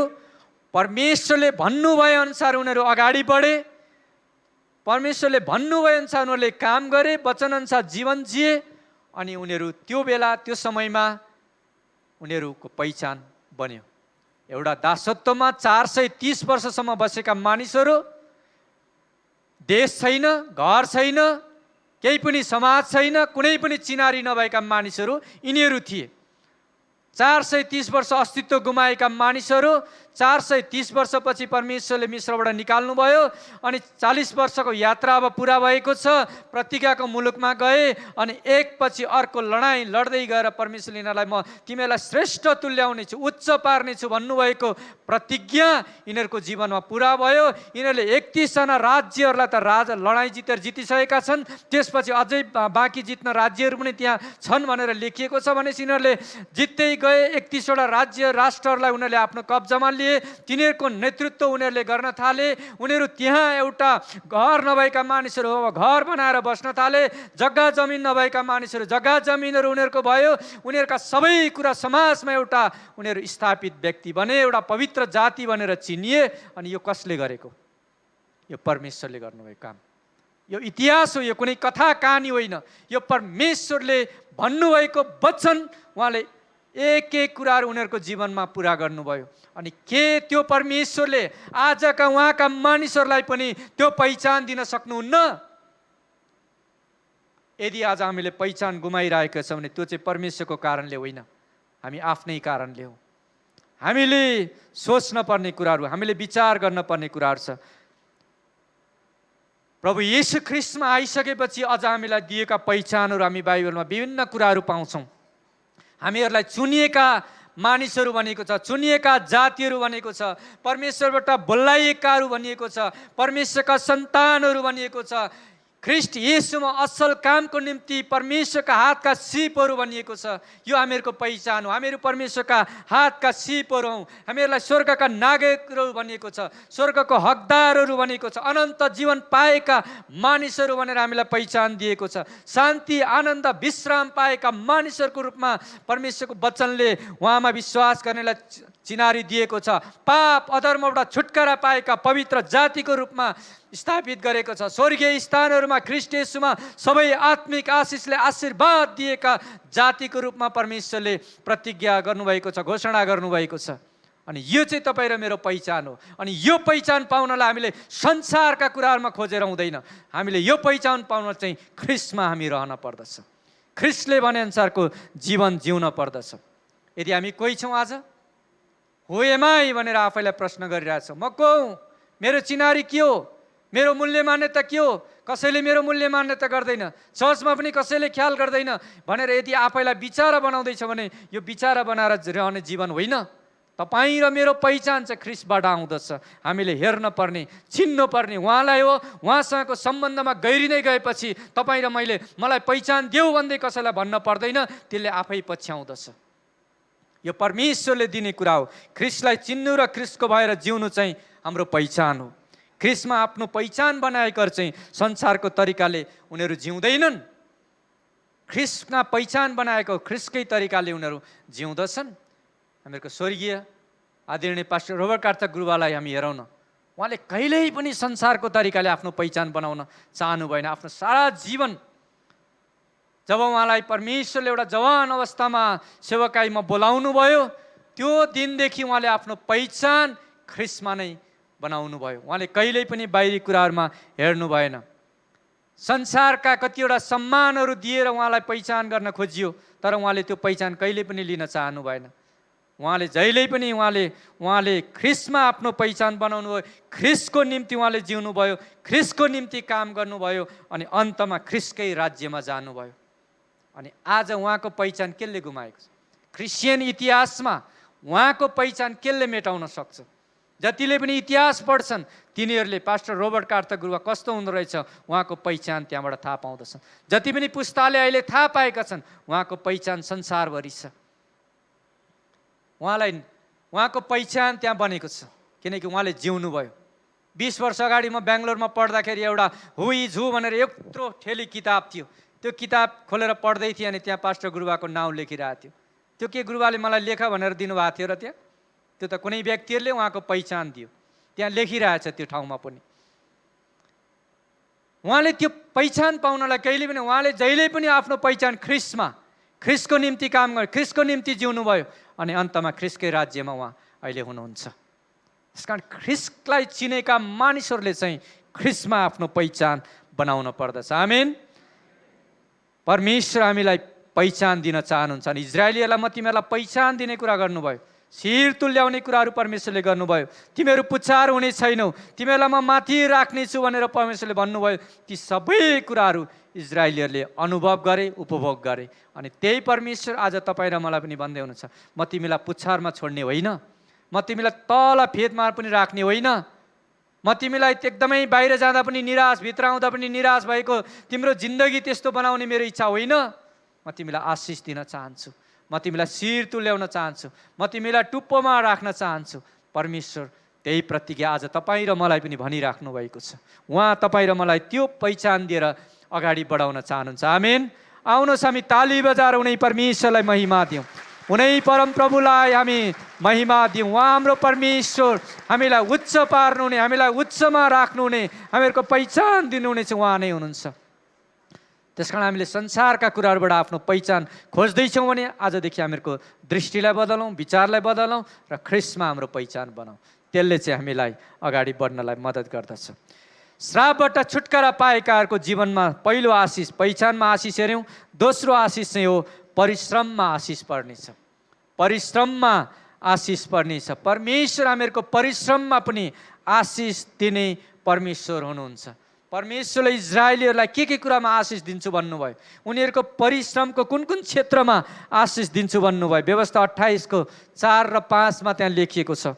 परमेश्वरले भन्नुभए अनुसार उनीहरू अगाडि बढे, परमेश्वरले भन्नुभए अनुसार उनीहरूले काम गरे, वचन अनुसार जीवन जिए। अनि उनीहरू त्यो बेला त्यो समयमा उनीहरूको पहिचान बन्यो। एउटा दासत्वमा 430 वर्षसम्म बसेका मानिसहरू, देश छैन, घर छैन, केही पनि समाज छैन, कुनै पनि चिनारी नभएका मानिसहरू यिनीहरू थिए। 430 वर्ष अस्तित्व गुमाएका मानिसहरू, 430 वर्षपछि परमेश्वरले मिस्रबाट निकाल्नुभयो अनि 40 वर्षको यात्रा अब पुरा भएको छ। प्रतिज्ञाको मुलुकमा गए अनि एकपछि अर्को लडाइँ लड्दै गएर परमेश्वरले यिनीहरूलाई म तिमीहरूलाई श्रेष्ठ तुल्याउने छु, उच्च पार्ने छु भन्नुभएको प्रतिज्ञा यिनीहरूको जीवनमा पुरा भयो। यिनीहरूले 31 जना राज्यहरूलाई त लडाइँ जितेर जितिसकेका छन्। त्यसपछि अझै बाँकी जित्न राज्यहरू पनि त्यहाँ छन् भनेर लेखिएको छ। भने यिनीहरूले जित्दै गए। 31 वटा राज्य राष्ट्रहरूलाई उनीहरूले आफ्नो कब्जामा लिए। तिनीहरूको नेतृत्व उनीहरूले गर्न थाले। उनीहरू त्यहाँ एउटा घर नभएका मानिसहरू अब घर बनाएर बस्न थाले। जग्गा जमिन नभएका मानिसहरू जग्गा जमिनहरू उनीहरूको भयो। उनीहरूका सबै कुरा समाजमा एउटा उनीहरू स्थापित व्यक्ति बने, एउटा पवित्र जाति भनेर चिनिए। अनि यो कसले गरेको? यो परमेश्वरले गर्नुभएको काम। यो इतिहास हो, यो कुनै कथा कहानी होइन। यो परमेश्वरले भन्नुभएको वचन उहाँले एक एक कुराहरू उनीहरूको जीवनमा पुरा गर्नुभयो। अनि के त्यो परमेश्वरले आजका उहाँका मानिसहरूलाई पनि त्यो पहिचान दिन सक्नुहुन्न? यदि आज हामीले पहिचान गुमाइरहेका छौँ भने त्यो चाहिँ परमेश्वरको कारणले होइन, हामी आफ्नै कारणले हो। हामीले सोच्न पर्ने कुराहरू, हामीले विचार गर्न पर्ने कुराहरू छ। प्रभु येशू ख्रीष्टमा आइसकेपछि अझ हामीलाई दिएका पहिचानहरू हामी बाइबलमा विभिन्न कुराहरू पाउँछौँ। हामीहरूलाई चुनिएका मानिसहरू भनेको छ, चुनिएका जातिहरू भनेको छ, परमेश्वरबाट बोलाइएकाहरू भनिएको छ, परमेश्वरका सन्तानहरू भनिएको छ, ख्रीष्ट येशूमा असल कामको निम्ति परमेश्वरका हातका सिपहरू भनिएको छ। यो हामीहरूको पहिचान हो। हामीहरू परमेश्वरका हातका सिपहरू हौँ। हामीहरूलाई स्वर्गका नागरिकहरू भनिएको छ, स्वर्गको हकदारहरू भनिएको छ, अनन्त जीवन पाएका मानिसहरू भनेर हामीलाई पहिचान दिएको छ। शान्ति, आनन्द, विश्राम पाएका मानिसहरूको रूपमा परमेश्वरको वचनले उहाँमा विश्वास गर्नेलाई चिनारी दिएको छ। पाप अधर्मबाट छुटकारा पाएका पवित्र जातिको रूपमा स्थापित गरेको छ। स्वर्गीय स्थानहरूमा ख्रीष्ट येशूमा सबै आत्मिक आशिषले आशीर्वाद दिएका जातिको रूपमा परमेश्वरले प्रतिज्ञा गर्नुभएको छ, घोषणा गर्नुभएको छ। अनि यो चाहिँ तपाईँ र मेरो पहिचान हो। अनि यो पहिचान पाउनलाई हामीले संसारका कुराहरूमा खोजेर हुँदैन। हामीले यो पहिचान पाउन चाहिँ ख्रीष्टमा हामी रहन पर्दछ। ख्रीष्टले भनेअनुसारको जीवन जिउन पर्दछ। यदि हामी कोही छौँ आज, हो एमाई भनेर आफैलाई प्रश्न गरिरहेछौँ, म को हुँ, मेरो चिनारी के हो, मेरो मूल्य मान्यता के हो, कसैले मेरो मूल्य मान्यता गर्दैन, चर्चमा पनि कसैले ख्याल गर्दैन भनेर यदि आफैलाई विचारा बनाउँदैछ भने यो विचारा बनाएर रहने जीवन होइन। तपाईँ र मेरो पहिचान चाहिँ ख्रीष्टबाट आउँदछ। हामीले हेर्न पर्ने, चिन्नु पर्ने उहाँलाई हो। उहाँसँगको सम्बन्धमा गहिरिँदै गएपछि तपाईँ र मलाई पहिचान देऊ भन्दै कसैलाई भन्न पर्दैन, त्यसले आफै पछ्याउँदछ। यो परमेश्वरले दिने कुरा हो। ख्रीष्टलाई चिन्नु र ख्रीष्टको भएर जिउनु चाहिँ हाम्रो पहिचान हो। ख्रीष्टमा आफ्नो पहिचान बनाएकर चाहिँ संसारको तरिकाले उनीहरू जिउँदैनन्। ख्रीष्टमा पहिचान बनाएको ख्रीष्टकै तरिकाले उनीहरू जिउँदछन्। हामीहरूको स्वर्गीय आदरणीय पास्टर रोबर्ट कार्तर गुरुवालाई हामी हेरौँ न, उहाँले कहिल्यै पनि संसारको तरिकाले आफ्नो पहिचान बनाउन चाहनु भएन। आफ्नो सारा जीवन जब उहाँलाई परमेश्वरले एउटा जवान अवस्थामा सेवकाईमा बोलाउनु भयो, त्यो दिनदेखि उहाँले आफ्नो पहिचान ख्रीष्टमा नै बनाउनु भयो। उहाँले कहिल्यै पनि बाहिरी कुराहरूमा हेर्नु भएन। संसारका कतिवटा सम्मानहरू दिएर उहाँलाई पहिचान गर्न खोजियो, तर उहाँले त्यो पहिचान कहिल्यै पनि लिन चाहनु भएन। उहाँले जहिल्यै पनि उहाँले ख्रीष्टमा आफ्नो पहिचान बनाउनु भयो, ख्रीष्टको निम्ति उहाँले जिउनु भयो, ख्रीष्टको निम्ति काम गर्नुभयो अनि अन्तमा ख्रीष्टकै राज्यमा जानुभयो। अनि आज उहाँको पहिचान कसले गुमाएको छ? क्रिस्चियन इतिहासमा उहाँको पहिचान कसले मेटाउन सक्छ? जतिले पनि इतिहास पढ्छन् तिनीहरूले पास्टर रोबर्ट कार्तर गुरुवा कस्तो हुँदो रहेछ उहाँको पहिचान त्यहाँबाट थाहा पाउँदछन्। जति पनि पुस्ताले अहिले थाहा पाएका छन् उहाँको पहिचान संसारभरि छ। उहाँको पहिचान त्यहाँ बनेको छ किनकि उहाँले जिउनु भयो। 20 वर्ष अगाडि म बेङ्गलोरमा पढ्दाखेरि एउटा हुई झु भनेर यत्रो ठेली किताब थियो। त्यो किताब खोलेर पढ्दै थिएँ अनि त्यहाँ पास्टर गुरुवाको नाउँ लेखिरहेको थियो। त्यो के गुरुवाले मलाई लेख भनेर दिनुभएको थियो र त्यहाँ त्यो त कुनै व्यक्तिहरूले उहाँको पहिचान दियो, त्यहाँ लेखिरहेछ त्यो ठाउँमा पनि। उहाँले त्यो पहिचान पाउनलाई कहिले पनि उहाँले जहिले पनि आफ्नो पहिचान ख्रीष्टको निम्ति काम गर्नु, ख्रीष्टको निम्ति जिउनु भयो अनि अन्तमा ख्रीष्टकै राज्यमा उहाँ अहिले हुनुहुन्छ। त्यसकारण ख्रीष्टलाई चिनेका मानिसहरूले चाहिँ ख्रीष्टमा आफ्नो पहिचान बनाउन पर्दछ। आमेन। परमेश्वर हामीलाई पहिचान दिन चाहनुहुन्छ अनि इजरायलीहरूलाई म तिमीहरूलाई पहिचान दिने कुरा गर्नुभयो। शिर तुल्याउने कुराहरू परमेश्वरले गर्नुभयो। तिमीहरू पुच्छार हुने छैनौ, तिमीहरूलाई म माथि राख्नेछु भनेर परमेश्वरले भन्नुभयो। ती सबै कुराहरू इजरायलीहरूले अनुभव गरे, उपभोग गरे। अनि त्यही परमेश्वर आज तपाईँ र मलाई पनि भन्दै हुनुहुन्छ, म तिमीलाई पुच्छारमा छोड्ने होइन, म तिमीलाई तल फेदमा पनि राख्ने होइन, म तिमीलाई एकदमै बाहिर जाँदा पनि निराश, भित्र आउँदा पनि निराश भएको तिम्रो जिन्दगी त्यस्तो बनाउने मेरो इच्छा होइन। म तिमीलाई आशिष दिन चाहन्छु, म तिमीलाई शिर तुल्याउन चाहन्छु, म तिमीलाई टुप्पोमा राख्न चाहन्छु। परमेश्वर त्यही प्रतिज्ञा आज तपाईँ र मलाई पनि भनिराख्नु भएको छ। उहाँ तपाईँ र मलाई त्यो पहिचान दिएर अगाडि बढाउन चाहनुहुन्छ। आमेन। आउनुहोस् हामी ताली बजाएर उनै परमेश्वरलाई महिमा दिउँ, उनै परम प्रभुलाई हामी महिमा दिउँ। उहाँ हाम्रो परमेश्वर, हामीलाई उच्च पार्नुहुने, हामीलाई उच्चमा राख्नुहुने, हामीहरूको पहिचान दिनुहुने चाहिँ उहाँ नै हुनुहुन्छ। त्यस कारण हामीले संसारका कुराहरूबाट आफ्नो पहिचान खोज्दैछौँ भने आजदेखि हामीहरूको दृष्टिलाई बदलौँ, विचारलाई बदलौँ र ख्रिस्टमा हाम्रो पहिचान बनाऊँ। त्यसले चाहिँ हामीलाई अगाडि बढ्नलाई मद्दत गर्दछ। श्रापबाट छुटकारा पाएकाहरूको जीवनमा पहिलो आशिष पहिचानमा आशिष हेऱ्यौँ। दोस्रो आशिष चाहिँ हो परिश्रममा आशिष पर्नेछ। परिश्रममा आशिष पर्नेछ। परमेश्वर हामीहरूको परिश्रममा पनि आशिष दिने परमेश्वर हुनुहुन्छ। परमेश्वरले इजरायलीहरूलाई के कुरामा आशिष दिन्छु भन्नुभयो, उनीहरूको परिश्रमको कुन कुन क्षेत्रमा आशिष दिन्छु भन्नुभयो। व्यवस्था 28 4 र 5 त्यहाँ लेखिएको छ,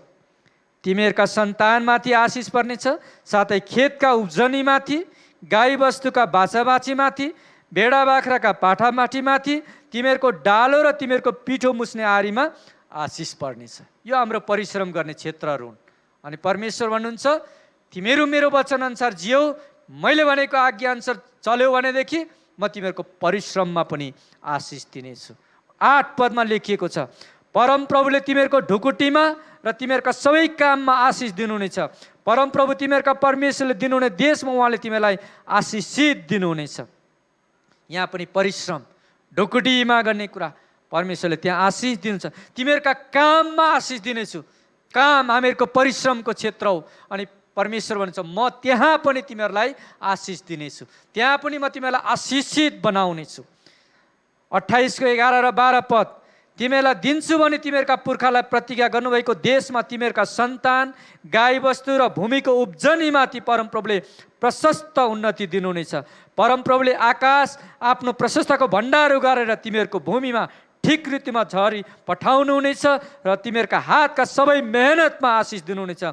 तिमीहरूका सन्तानमाथि आशिष पर्नेछ, साथै खेतका उब्जनीमाथि, गाई बस्तुका बाछाबाछीमाथि, भेडा बाख्राका पाठामाथि, तिमीहरूको डालो र तिमीहरूको पिठो मुस्ने आरीमा आशिष पर्नेछ। यो हाम्रो परिश्रम गर्ने क्षेत्रहरू हुन्। अनि परमेश्वर भन्नुहुन्छ, तिमीहरू मेरो वचन अनुसार जियौ, मैले भनेको आज्ञा अनुसार चल्यौ भनेदेखि म तिमीहरूको परिश्रममा पनि आशिष दिनेछु। 8 पदमा लेखिएको छ, परमप्रभुले तिमीहरूको ढुकुटीमा र तिमीहरूका सबै काममा आशिष दिनुहुनेछ। परमप्रभु तिमीहरूका परमेश्वरले दिनुहुने देशमा उहाँले तिमीलाई आशिषित दिनुहुनेछ। यहाँ पनि परिश्रम, ढुकुटीमा गर्ने कुरा, परमेश्वरले त्यहाँ आशिष दिनुहुन्छ। तिमीहरूका काममा आशिष दिनेछु। काम हामीहरूको परिश्रमको क्षेत्र हो। अनि परमेश्वर भन्छ, म त्यहाँ पनि तिमीहरूलाई आशिष दिनेछु, त्यहाँ पनि म तिमीहरूलाई आशिषित बनाउनेछु। 28 11 र 12 पद, तिमीहरूलाई दिन्छु भने तिमीहरूका पुर्खालाई प्रतिज्ञा गर्नुभएको देशमा तिमीहरूका सन्तान, गाई बस्तु र भूमिको उब्जनीमाथि परमप्रभुले प्रशस्त उन्नति दिनुहुनेछ। परमप्रभुले आकाश आफ्नो प्रशस्तको भण्डार उगारेर तिमीहरूको भूमिमा ठिक रीतिमा झरी पठाउनुहुनेछ र तिमीहरूका हातका सबै मेहनतमा आशिष दिनुहुनेछ।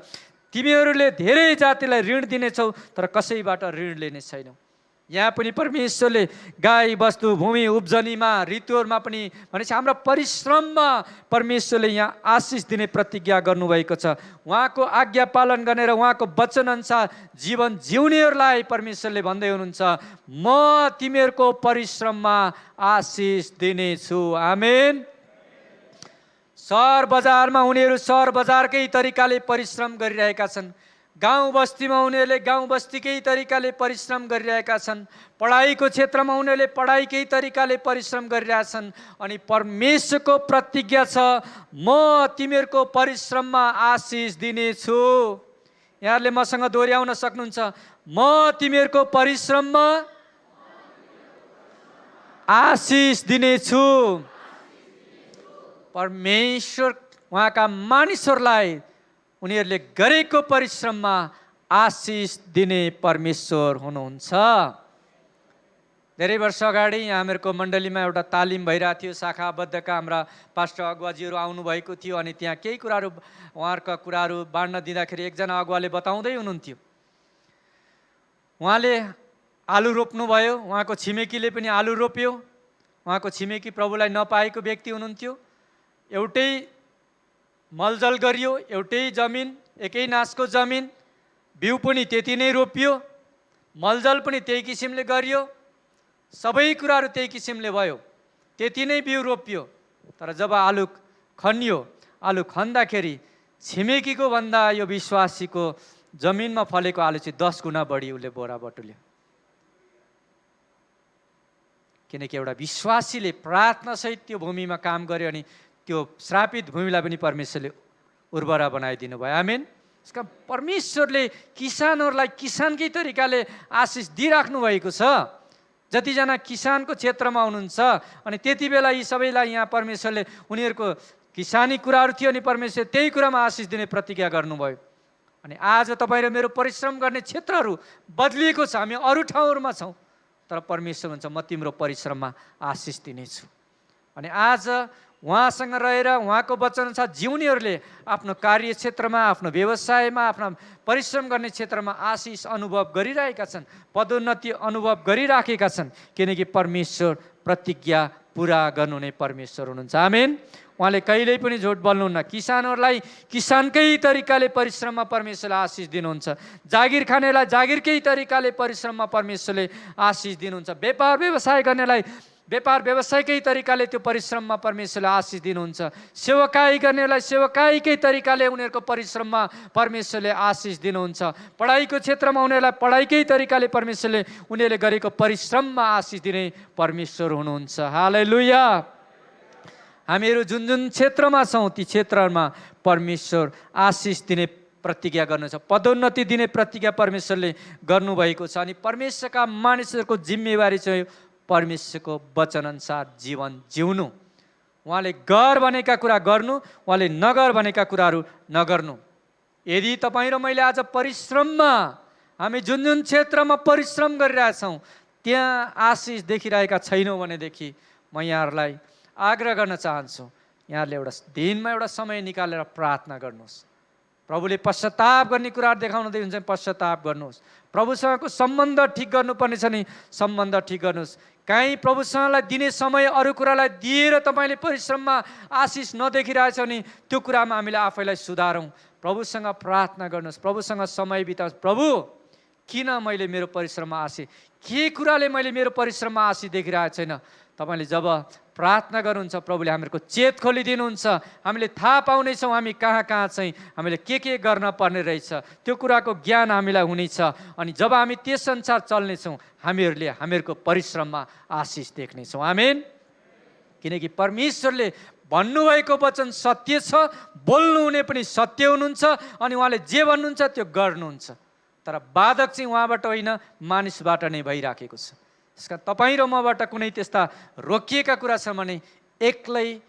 तिमीहरूले धेरै जातिलाई ऋण दिनेछौ, तर कसैबाट ऋण लिने छैनौ। यहाँ पनि परमेश्वरले गाई बस्तु, भूमि उब्जनीमा, ऋतुहरूमा पनि भनेपछि हाम्रो परिश्रममा परमेश्वरले यहाँ आशिष दिने प्रतिज्ञा गर्नुभएको छ। उहाँको आज्ञा पालन गर्ने र उहाँको वचन अनुसार जीवन जिउनेहरूलाई परमेश्वरले भन्दै हुनुहुन्छ, म तिमीहरूको परिश्रममा आशिष दिनेछु। आमेन। सहर बजारमा उनीहरू सहर बजारकै तरिकाले परिश्रम गरिरहेका छन्। गाउँ बस्तीमा उनीहरूले गाउँ बस्तीकै तरिकाले परिश्रम गरिरहेका छन्। पढाइको क्षेत्रमा उनीहरूले पढाइकै तरिकाले परिश्रम गरिरहेछन्। अनि परमेश्वरको प्रतिज्ञा छ, म तिमीहरूको परिश्रममा आशिष दिनेछु। यहाँहरूले मसँग दोहोऱ्याउन सक्नुहुन्छ, म तिमीहरूको परिश्रममा आशिष दिनेछु। परमेश्वर उहाँका मानिसहरूलाई उनीहरूले गरेको परिश्रममा आशिष दिने परमेश्वर हुनुहुन्छ। धेरै वर्ष अगाडि हामीहरूको मण्डलीमा एउटा तालिम भइरहेको थियो। शाखाबद्धका हाम्रा पास्टर अगुवाजीहरू आउनुभएको थियो। अनि त्यहाँ केही कुराहरू उहाँहरूका कुराहरू बाँड्न दिँदाखेरि एकजना अगुवाले बताउँदै हुनुहुन्थ्यो, उहाँले आलु रोप्नुभयो, उहाँको छिमेकीले पनि आलु रोप्यो। उहाँको छिमेकी प्रभुलाई नपाएको व्यक्ति हुनुहुन्थ्यो। एउटै मलजल गरियो, एउटै जमिन, एकै नासको जमिन, बिउ पनि त्यति नै रोपियो, मलजल पनि त्यही किसिमले गरियो, सबै कुराहरू त्यही किसिमले भयो, त्यति नै बिउ रोपियो। तर जब आलु खनियो, आलु खन्दाखेरि छिमेकीको भन्दा यो विश्वासीको जमिनमा फलेको आलु चाहिँ 10 गुणा बढी उसले बोरा बटुल्यो। किनकि एउटा विश्वासीले प्रार्थनासहित त्यो भूमिमा काम गर्यो अनि त्यो श्रापित भूमिलाई पनि परमेश्वरले उर्वरा बनाइदिनु भयो। आमेन। यसका परमेश्वरले किसानहरूलाई किसानकै तरिकाले आशिष दिइराख्नु भएको छ। जतिजना किसानको क्षेत्रमा हुनुहुन्छ अनि त्यति बेला यी सबैलाई यहाँ परमेश्वरले उनीहरूको किसानी कुराहरू थियो अनि परमेश्वर त्यही कुरामा आशिष दिने प्रतिज्ञा गर्नुभयो। अनि आज तपाईँ र मेरो परिश्रम गर्ने क्षेत्रहरू बदलिएको छ, हामी अरू ठाउँहरूमा छौँ, तर परमेश्वर भन्छ म तिम्रो परिश्रममा आशिष दिनेछु। अनि आज उहाँसँग रहेर उहाँको वचनअनुसार जिउनेहरूले आफ्नो कार्यक्षेत्रमा, आफ्नो व्यवसायमा, आफ्ना परिश्रम गर्ने क्षेत्रमा आशिष अनुभव गरिरहेका छन्, पदोन्नति अनुभव गरिराखेका छन्, किनकि परमेश्वर प्रतिज्ञा पुरा गर्नुहुने परमेश्वर हुनुहुन्छ। आमेन। उहाँले कहिल्यै पनि झुट बोल्नुहुन्न। किसानहरूलाई किसानकै तरिकाले परिश्रममा परमेश्वरले आशिष दिनुहुन्छ। जागिर खानेलाई जागिरकै तरिकाले परिश्रममा परमेश्वरले आशिष दिनुहुन्छ। व्यापार व्यवसाय गर्नेलाई व्यापार व्यवसायकै तरिकाले त्यो परिश्रममा परमेश्वरले आशिष दिनुहुन्छ। सेवकाई गर्नेलाई सेवकाईकै तरिकाले उनीहरूको परिश्रममा परमेश्वरले आशिष दिनुहुन्छ। पढाइको क्षेत्रमा उनीहरूलाई पढाइकै तरिकाले परमेश्वरले उनीहरूले गरेको परिश्रममा आशिष दिने परमेश्वर हुनुहुन्छ। हालेलुया। हामीहरू जुन जुन क्षेत्रमा छौँ ती क्षेत्रमा परमेश्वर आशिष दिने प्रतिज्ञा गर्नुहुन्छ, पदोन्नति दिने प्रतिज्ञा परमेश्वरले गर्नुभएको छ। अनि परमेश्वरका मानिसहरूको जिम्मेवारी चाहिँ परमेश्वरको वचनअनुसार जीवन जिउनु। उहाँले गर भनेका कुरा गर्नु, उहाँले नगर भनेका कुराहरू नगर्नु। यदि तपाईँ र मैले आज परिश्रममा, हामी जुन जुन क्षेत्रमा परिश्रम गरिरहेछौँ त्यहाँ आशिष देखिरहेका छैनौँ भनेदेखि म यहाँहरूलाई आग्रह गर्न चाहन्छु, यहाँहरूले एउटा दिनमा एउटा समय निकालेर प्रार्थना गर्नुहोस्। प्रभुले पश्चाताप गर्ने कुराहरू देखाउनु दिनुहुन्छ, पश्चाताप गर्नुहोस्। प्रभुसँगको सम्बन्ध ठिक गर्नुपर्ने छ नि सम्बन्ध ठिक गर्नुहोस्। काहीँ प्रभुसँगलाई दिने समय अरू कुरालाई दिएर तपाईँले परिश्रममा आशिष नदेखिरहेछ भने त्यो कुरामा हामीले आफैलाई सुधारौँ। प्रभुसँग प्रार्थना गर्नुहोस्, प्रभुसँग समय बिताउनुहोस्। प्रभु किन मैले मेरो परिश्रममा आशिष, के कुराले मैले मेरो परिश्रममा आशिष देखिरहेको छैन? तपाईँले जब प्रार्थना गर्नुहुन्छ प्रभुले हामीहरूको चेत खोलिदिनुहुन्छ। हामीले थाहा पाउनेछौँ हामी कहाँ कहाँ चाहिँ हामीले के गर्न पर्ने रहेछ, त्यो कुराको ज्ञान हामीलाई हुनेछ। अनि जब हामी त्यस अनुसार चल्नेछौँ हामीहरूले हामीहरूको परिश्रममा आशिष देख्नेछौँ। आमेन। किनकि परमेश्वरले भन्नुभएको वचन सत्य छ, बोल्नुहुने पनि सत्य हुनुहुन्छ, अनि उहाँले जे भन्नुहुन्छ त्यो गर्नुहुन्छ। तर बाधक चाहिँ उहाँबाट होइन, मानिसबाट नै भइराखेको छ। त्यसका तपाईँ र मबाट कुनै त्यस्ता रोकिएका कुरा छ भने एक्लै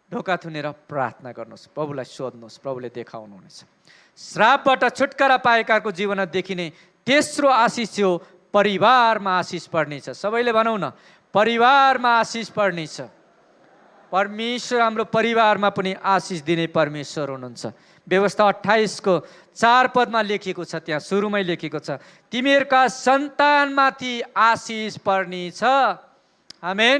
ढोका थुनेर प्रार्थना गर्नुहोस्, प्रभुलाई सोध्नुहोस्, प्रभुले देखाउनुहुनेछ। श्रापबाट छुटकारा पाएकाको जीवनमा देखिने तेस्रो आशिष हो परिवारमा आशिष पर्नेछ। सबैले भनौँ न, परिवारमा आशिष पर्नेछ। परमेश्वर हाम्रो परिवारमा पनि आशिष दिने परमेश्वर हुनुहुन्छ। व्यवस्था 28को 4 पदमा लेखिएको छ, त्यहाँ सुरुमै लेखिएको छ, तिमीहरूका सन्तानमाथि आशिष पर्नेछ। आमेन।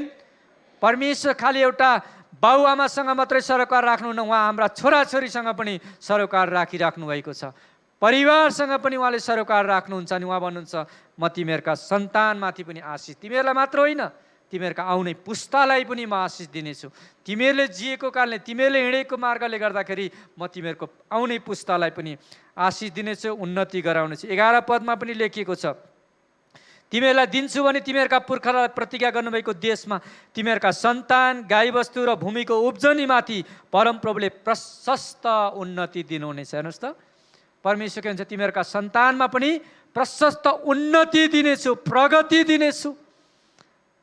परमेश्वर खालि एउटा बाबुआमासँग मात्रै सरोकार राख्नुहुन्न, उहाँ हाम्रा छोराछोरीसँग पनि सरोकार राखिराख्नु भएको छ। परिवारसँग पनि उहाँले सरोकार राख्नुहुन्छ। अनि उहाँ भन्नुहुन्छ म तिमीहरूका सन्तानमाथि पनि आशिष, तिमीहरूलाई मात्र होइन तिमीहरूका आउने पुस्तालाई पनि म आशिष दिनेछु। तिमीहरूले जिएको कारणले, तिमीहरूले हिँडेको मार्गले गर्दाखेरि म तिमीहरूको आउने पुस्तालाई पनि आशिष दिनेछु, उन्नति गराउनेछु। 11 पदमा पनि लेखिएको छ, तिमीहरूलाई दिन्छु भने तिमीहरूका पुर्खालाई प्रतिज्ञा गर्नुभएको देशमा तिमीहरूका सन्तान, गाईबस्तु र भूमिको उब्जनीमाथि परमप्रभुले प्रशस्त उन्नति दिनुहुनेछ। हेर्नुहोस् त, परमेश्वर के भन्छ, तिमीहरूका सन्तानमा पनि प्रशस्त उन्नति दिनेछु, प्रगति दिनेछु।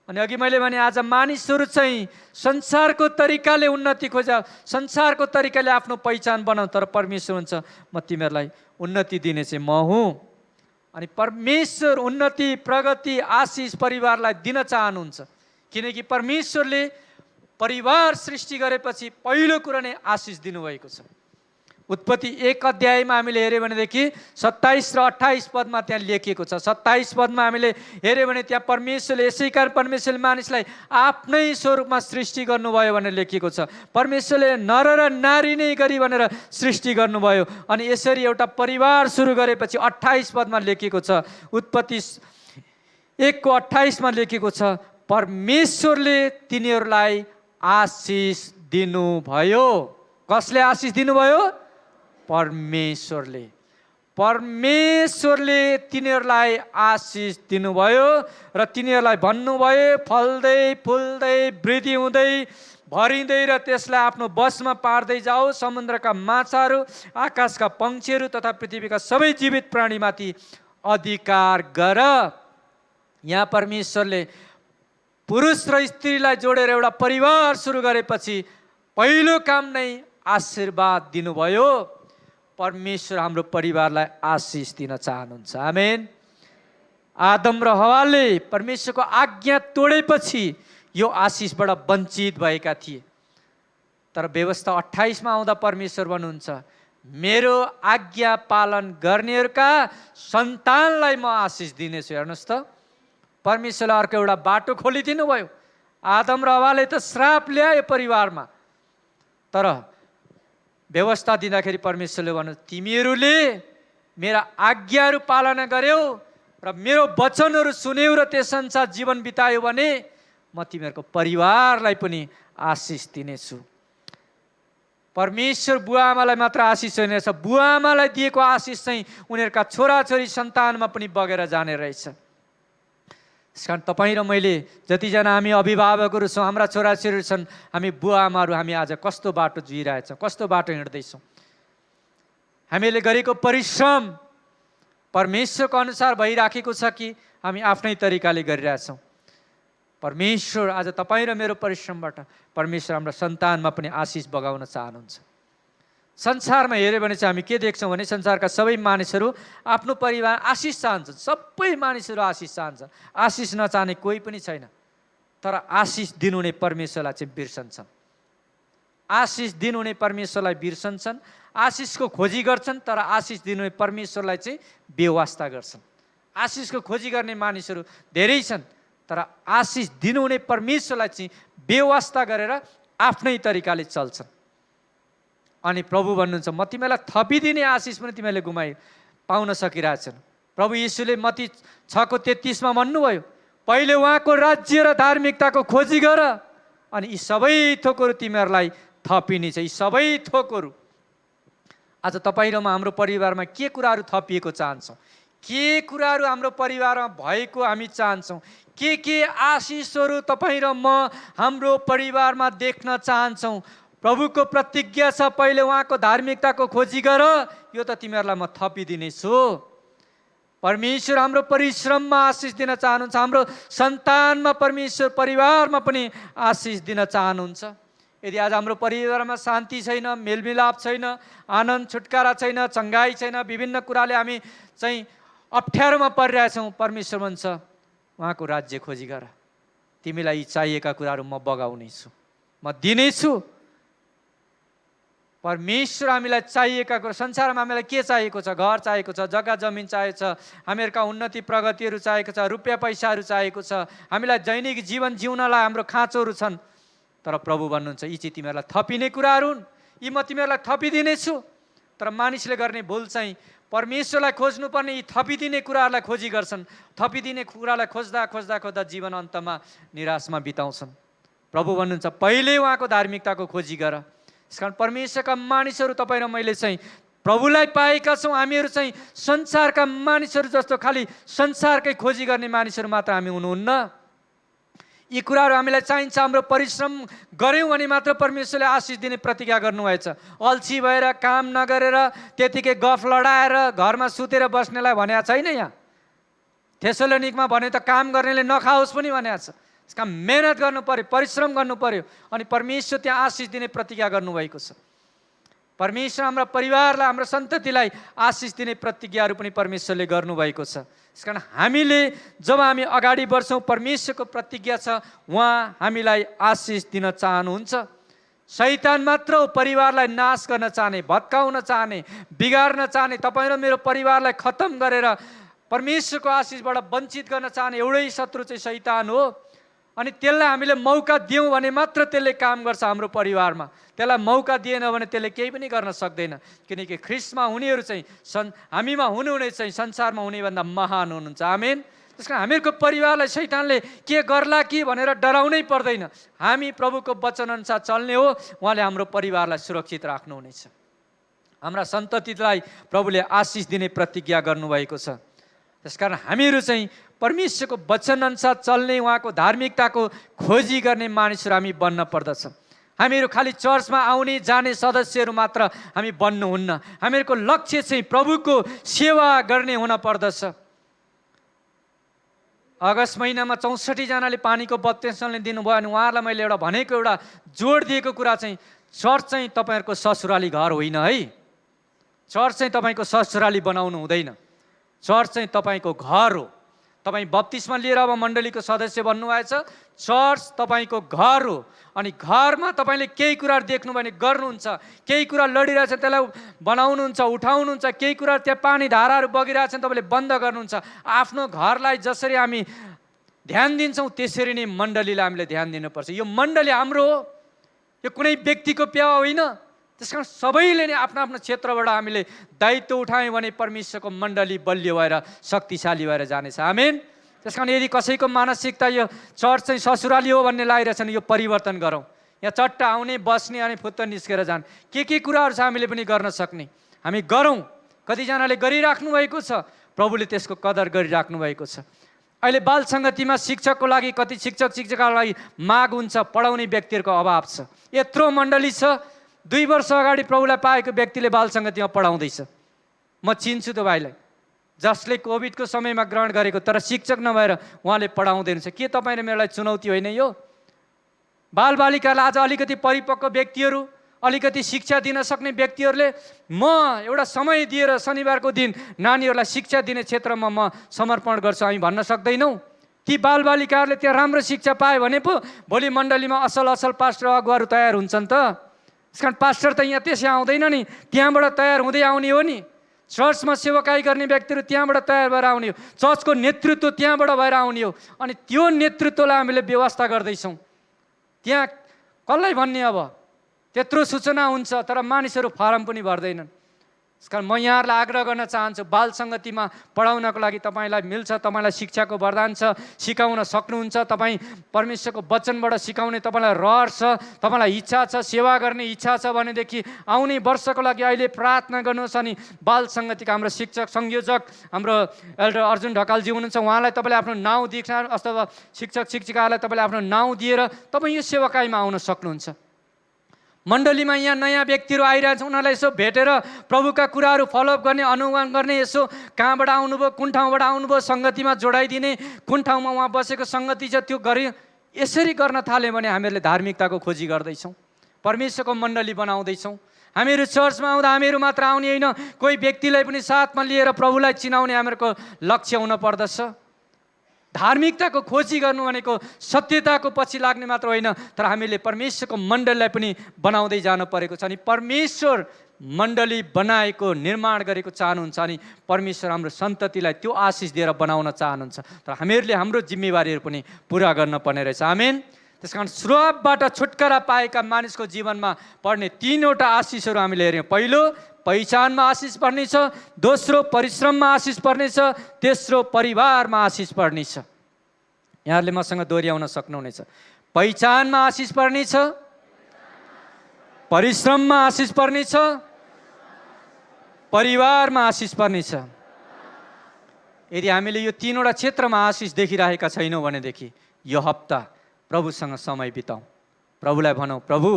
अनि अघि मैले भने आज मानिसहरू चाहिँ संसारको तरिकाले उन्नति खोजा, संसारको तरिकाले आफ्नो पहिचान बनाऊ, तर परमेश्वर हुन्छ म तिमीहरूलाई उन्नति दिने चाहिँ म हुँ। अनि परमेश्वर उन्नति, प्रगति, आशिष परिवारलाई दिन चाहनुहुन्छ। किनकि परमेश्वरले परिवार सृष्टि गरेपछि पहिलो कुरा नै आशिष दिनुभएको छ। उत्पत्ति 1 अध्यायमा हामीले हेऱ्यौँ भनेदेखि 27 र 28 पदमा त्यहाँ लेखिएको छ। 27 पदमा हामीले हेऱ्यौँ भने त्यहाँ परमेश्वरले यसै कारण परमेश्वरले मानिसलाई आफ्नै स्वरूपमा सृष्टि गर्नुभयो भनेर लेखिएको छ। परमेश्वरले नर र नारी नै गरी भनेर सृष्टि गर्नुभयो। अनि यसरी एउटा परिवार सुरु गरेपछि 28 पदमा लेखिएको छ, उत्पत्ति 1 को 28 मा लेखिएको छ, परमेश्वरले तिनीहरूलाई आशिष दिनुभयो। कसले आशिष दिनुभयो? परमेश्वरले। परमेश्वरले तिनीहरूलाई आशिष दिनुभयो र तिनीहरूलाई भन्नुभयो फल्दै फुल्दै वृद्धि हुँदै भरिँदै र त्यसलाई आफ्नो वशमा पार्दै जाओ, समुद्रका माछाहरू, आकाशका पक्षीहरू तथा पृथ्वीका सबै जीवित प्राणीमाथि अधिकार गर। यहाँ परमेश्वरले पुरुष र स्त्रीलाई जोडेर एउटा परिवार सुरु गरेपछि पहिलो काम नै आशीर्वाद दिनुभयो। परमेश्वर हाम्रो परिवारलाई आशिष दिन चाहनुहुन्छ। आमेन। आदम र हव्वाले परमेश्वरको आज्ञा तोडेपछि यो आशिषबाट वञ्चित भएका थिए। तर व्यवस्था 28 मा आउँदा परमेश्वर भन्नुहुन्छ, मेरो आज्ञा पालन गर्नेहरूका सन्तानलाई म आशिष दिनेछु। हेर्नुहोस् त, परमेश्वरले अर्को एउटा बाटो खोलिदिनु भयो। आदम र हव्वाले त श्राप ल्यायो परिवारमा, तर व्यवस्था दिँदाखेरि परमेश्वरले भन्नु, तिमीहरूले मेरा आज्ञाहरू पालना गर्यौ र मेरो वचनहरू सुन्यौ र त्यस अनुसार जीवन बितायो भने म तिमीहरूको परिवारलाई पनि आशिष दिनेछु। परमेश्वर बुवा आमालाई मात्र आशिष होइन, बुवा आमालाई दिएको आशिष चाहिँ उनीहरूका छोराछोरी सन्तानमा पनि बगेर जाने रहेछ। कारण तपाईँ र मैले जतिजना हामी अभिभावकहरू छौँ, हाम्रा छोराछोरीहरू छन्, हामी बुवा आमाहरू हामी आज कस्तो बाटो जुइरहेछौँ, कस्तो बाटो हिँड्दैछौँ। हामीले गरेको परिश्रम परमेश्वरको अनुसार भइराखेको छ कि हामी आफ्नै तरिकाले गरिरहेछौँ। परमेश्वर आज तपाईँ र मेरो परिश्रमबाट परमेश्वर हाम्रो सन्तानमा पनि आशिष बगाउन चाहनुहुन्छ। संसारमा हेऱ्यो भने चाहिँ हामी के देख्छौँ भने संसारका सबै मानिसहरू आफ्नो परिवार आशिष चाहन्छन्। सबै मानिसहरू आशिष चाहन्छन्, आशिष नचाहने कोही पनि छैन। तर आशिष दिनुहुने परमेश्वरलाई चाहिँ बिर्सन्छन्। आशिष दिनुहुने परमेश्वरलाई बिर्सन्छन्, आशिषको खोजी गर्छन्, तर आशिष दिनुहुने परमेश्वरलाई चाहिँ बेवास्ता गर्छन्। आशिषको खोजी गर्ने मानिसहरू धेरै छन्, तर आशिष दिनुहुने परमेश्वरलाई चाहिँ बेवास्ता गरेर आफ्नै तरिकाले चल्छन्। अनि प्रभु भन्नुहुन्छ, म तिमीलाई थपिदिने आशिष पनि तिमीले पाउन सकिरहेछन्। प्रभु यीशुले मत्ती 6:33 मा भन्नुभयो, पहिले उहाँको राज्य र धार्मिकताको खोजी गर अनि यी सबै थोकहरू तिमीहरूलाई थपिनेछ। यी सबै थोकहरू आज तपाईँ र म हाम्रो परिवारमा के कुराहरू थपिएको चाहन्छौँ, के कुराहरू हाम्रो परिवारमा भएको हामी चाहन्छौँ, के आशिषहरू तपाईँ र म हाम्रो परिवारमा देख्न चाहन्छौँ। प्रभुको प्रतिज्ञा छ, पहिले उहाँको धार्मिकताको खोजी गर, यो त तिमीहरूलाई म थपिदिनेछु। परमेश्वर हाम्रो परिश्रममा आशिष दिन चाहनुहुन्छ, हाम्रो सन्तानमा परमेश्वर परिवारमा पनि आशिष दिन चाहनुहुन्छ। यदि आज हाम्रो परिवारमा शान्ति छैन, मेलमिलाप छैन, आनन्द छुटकारा छैन, चङ्गाई छैन, विभिन्न कुराले हामी चाहिँ अप्ठ्यारोमा परिरहेछौँ, परमेश्वर भन्छ उहाँको राज्य खोजी गर, तिमीलाई चाहिएका कुराहरू म बगाउनेछु, म दिनेछु। परमेश्वर हामीलाई चाहिएका कुरा, संसारमा हामीलाई के चाहिएको छ? घर चाहिएको छ, जग्गा जमिन चाहिएको छ, हामीहरूका उन्नति प्रगतिहरू चाहिएको छ, रुपियाँ पैसाहरू चाहिएको छ, हामीलाई दैनिक जीवन जिउनलाई हाम्रो खाँचोहरू छन्। तर प्रभु भन्नुहुन्छ, यी चाहिँ तिमीहरूलाई थपिने कुराहरू हुन्, यी म तिमीहरूलाई थपिदिनेछु। तर मानिसले गर्ने भुल चाहिँ परमेश्वरलाई खोज्नुपर्ने यी थपिदिने कुराहरूलाई खोजी गर्छन्। थपिदिने कुरालाई खोज्दा खोज्दा खोज्दा जीवन अन्तमा निराशमा बिताउँछन्। प्रभु भन्नुहुन्छ, पहिले उहाँको धार्मिकताको खोजी गर। त्यस कारण परमेश्वरका मानिसहरू तपाईँ र मैले चाहिँ प्रभुलाई पाएका छौँ। हामीहरू चाहिँ संसारका मानिसहरू जस्तो खालि संसारकै खोजी गर्ने मानिसहरू मात्र हामी हुनुहुन्न। यी कुराहरू हामीलाई चाहिन्छ। हाम्रो परिश्रम गऱ्यौँ भने मात्र परमेश्वरले आशिष दिने प्रतिज्ञा गर्नुभएछ। अल्छी भएर काम नगरेर त्यतिकै गफ लडाएर घरमा सुतेर बस्नेलाई भनेको छैन। यहाँ थेसलोनिकमा भने त काम गर्नेले नखाओस् पनि भनेको छ। यसका मेहनत गर्नु पर्यो, परिश्रम गर्नु पर्यो, अनि परमेश्वर त्यहाँ आशिष दिने प्रतिज्ञा गर्नुभएको छ। परमेश्वर हाम्रा परिवारलाई, हाम्रो सन्ततिलाई आशिष दिने प्रतिज्ञाहरू पनि परमेश्वरले गर्नुभएको छ। त्यस कारण हामीले जब हामी अगाडि बढ्छौँ, परमेश्वरको प्रतिज्ञा छ, उहाँ हामीलाई आशिष दिन चाहनुहुन्छ। शैतान मात्र हो परिवारलाई नाश गर्न चाहने, भत्काउन चाहने, बिगार्न चाहने, तपाईँ र मेरो परिवारलाई खत्तम गरेर परमेश्वरको आशिषबाट वञ्चित गर्न चाहने एउटै शत्रु चाहिँ शैतान हो। अनि त्यसलाई हामीले मौका दियौँ भने मात्र त्यसले काम गर्छ हाम्रो परिवारमा। त्यसलाई मौका दिएन भने त्यसले केही पनि गर्न सक्दैन। किनकि ख्रिस्टमा हुनेहरू चाहिँ हामीमा हुनुहुने चाहिँ संसारमा हुनेभन्दा महान हुनुहुन्छ। आमेन। त्यस कारण हामीहरूको परिवारलाई शैतानले के गर्ला कि भनेर डराउनै पर्दैन। हामी प्रभुको वचनअनुसार चल्ने हो, उहाँले हाम्रो परिवारलाई सुरक्षित राख्नुहुनेछ। हाम्रा सन्ततिलाई प्रभुले आशिष दिने प्रतिज्ञा गर्नुभएको छ। त्यसकारण हामीहरू चाहिँ परमेश्वरको वचनअनुसार चल्ने, उहाँको धार्मिकताको खोजी गर्ने मानिसहरू हामी बन्न पर्दछ। हामीहरू खालि चर्चमा आउने जाने सदस्यहरू मात्र हामी बन्नुहुन्न। हामीहरूको लक्ष्य चाहिँ प्रभुको सेवा गर्ने हुन पर्दछ। अगस्त महिनामा 64 जनाले पानीको बप्तिस्मा दिनुभयो। अनि उहाँहरूलाई मैले एउटा भनेको, एउटा जोड दिएको कुरा चाहिँ चर्च चाहिँ तपाईँहरूको ससुराली घर होइन है। चर्च चाहिँ तपाईँको ससुराली बनाउनु हुँदैन। चर्च चाहिँ तपाईँको घर हो। तपाईँ बप्तिस्मा लिएर अब मण्डलीको सदस्य बन्नुभएछ, चर्च तपाईँको घर हो। अनि घरमा तपाईँले केही कुराहरू देख्नु भने गर्नुहुन्छ, केही कुरा लडिरहेछ त्यसलाई बनाउनुहुन्छ, उठाउनुहुन्छ, केही कुरा त्यहाँ पानी धाराहरू बगिरहेछन् तपाईँले बन्द गर्नुहुन्छ। आफ्नो घरलाई जसरी हामी ध्यान दिन्छौँ त्यसरी नै मण्डलीलाई हामीले ध्यान दिनुपर्छ। यो मण्डली हाम्रो हो, यो कुनै व्यक्तिको प्यावा होइन। त्यस कारण सबैले नै आफ्नो आफ्नो क्षेत्रबाट हामीले दायित्व उठायौँ भने परमेश्वरको मण्डली बलियो भएर शक्तिशाली भएर जानेछ। आमेन। त्यस कारण यदि कसैको मानसिकता यो चर्च चाहिँ ससुराली हो भन्ने लागिरहेछ भने यो परिवर्तन गरौँ। यहाँ चट्ट आउने बस्ने अनि फुत्त निस्केर जाने के कुराहरू छ हामीले पनि गर्न सक्ने हामी गरौँ। कतिजनाले गरिराख्नु भएको छ, प्रभुले त्यसको कदर गरिराख्नु भएको छ। अहिले बाल सङ्गतिमा शिक्षकको लागि कति शिक्षकहरूको लागि माग हुन्छ, पढाउने व्यक्तिहरूको अभाव छ। यत्रो मण्डली छ, 2 वर्ष अगाडि प्रभुलाई पाएको व्यक्तिले बाल सङ्गतिमा पढाउँदैछ। म चिन्छु त्यो भाइलाई, जसले कोभिडको समयमा ग्रहण गरेको, तर शिक्षक नभएर उहाँले पढाउँदैछ। के तपाईँ र मेरोलाई चुनौती होइन यो? बालबालिकालाई आज अलिकति परिपक्व व्यक्तिहरू, अलिकति शिक्षा दिन सक्ने व्यक्तिहरूले म एउटा समय दिएर शनिबारको दिन नानीहरूलाई शिक्षा दिने क्षेत्रमा म समर्पण गर्छु हामी भन्न सक्दैनौँ? ती बालबालिकाहरूले त्यहाँ राम्रो शिक्षा पायो भने पो भोलि मण्डलीमा असल पास्टर अगुवाहरू तयार हुन्छन् त। त्यस कारण पास्टर त यहाँ त्यसै आउँदैन नि, त्यहाँबाट तयार हुँदै आउने हो नि। चर्चमा सेवाकाई गर्ने व्यक्तिहरू त्यहाँबाट तयार भएर आउने हो, चर्चको नेतृत्व त्यहाँबाट भएर आउने हो। अनि त्यो नेतृत्वलाई हामीले व्यवस्था गर्दैछौँ। त्यहाँ कसलाई भन्ने अब? त्यत्रो सूचना हुन्छ तर मानिसहरू फारम पनि भर्दैनन्। त्यस कारण म यहाँहरूलाई आग्रह गर्न चाहन्छु, बाल सङ्गतिमा पढाउनको लागि तपाईँलाई मिल्छ, तपाईँलाई शिक्षाको वरदान छ, सिकाउन सक्नुहुन्छ। तपाईँ परमेश्वरको वचनबाट सिकाउने तपाईँलाई रहर छ, तपाईँलाई इच्छा छ, सेवा गर्ने इच्छा छ भनेदेखि आउने वर्षको लागि अहिले प्रार्थना गर्नुहोस्। अनि बाल सङ्गतिका हाम्रो शिक्षक संयोजक हाम्रो एल्डर अर्जुन ढकालजी हुनुहुन्छ, उहाँलाई तपाईँले आफ्नो नाउँ दिएर अथवा शिक्षक शिक्षिकाहरूलाई तपाईँले आफ्नो नाउँ दिएर तपाईँ यो सेवाकाईमा आउन सक्नुहुन्छ। मण्डलीमा यहाँ नयाँ व्यक्तिहरू आइरहेछ, उनीहरूलाई यसो भेटेर प्रभुका कुराहरू फलोअप गर्ने, अनुगमन गर्ने, यसो कहाँबाट आउनुभयो, कुन ठाउँबाट आउनुभयो, सङ्गतिमा जोडाइदिने, कुन ठाउँमा उहाँ बसेको सङ्गति छ त्यो गरे। यसरी गर्न थाल्यो भने हामीहरूले धार्मिकताको खोजी गर्दैछौँ, परमेश्वरको मण्डली बनाउँदैछौँ। हामीहरू चर्चमा आउँदा हामीहरू मात्र आउने होइन, कोही व्यक्तिलाई पनि साथमा लिएर प्रभुलाई चिनाउने हामीहरूको लक्ष्य हुन पर्दछ। धार्मिकताको खोजी गर्नु भनेको सत्यताको पछि लाग्ने मात्र होइन, तर हामीले परमेश्वरको मण्डलीलाई पनि बनाउँदै जानु परेको छ। अनि परमेश्वर मण्डली बनाएको, निर्माण गरेको चाहनुहुन्छ। अनि परमेश्वर हाम्रो सन्ततिलाई त्यो आशिष दिएर बनाउन चाहनुहुन्छ, तर हामीहरूले हाम्रो जिम्मेवारीहरू पनि पुरा गर्न पर्ने रहेछ। आमेन। त्यस कारण श्रापबाट छुटकारा पाएका मानिसको जीवनमा पर्ने 3वटा आशिषहरू हामीले हेऱ्यौँ। पहिलो, पहिचानमा आशिष पर्नेछ। दोस्रो, परिश्रममा आशिष पर्नेछ। तेस्रो, परिवारमा आशिष पर्नेछ। यहाँहरूले मसँग दोहोऱ्याउन सक्नुहुनेछ। पहिचानमा आशिष पर्नेछ, परिश्रममा आशिष पर्नेछ, परिवारमा आशिष पर्नेछ। यदि हामीले यो 3वटा क्षेत्रमा आशिष देखिरहेका छैनौँ भनेदेखि यो हप्ता प्रभुसँग समय बिताउँ। प्रभुलाई भनौँ, प्रभु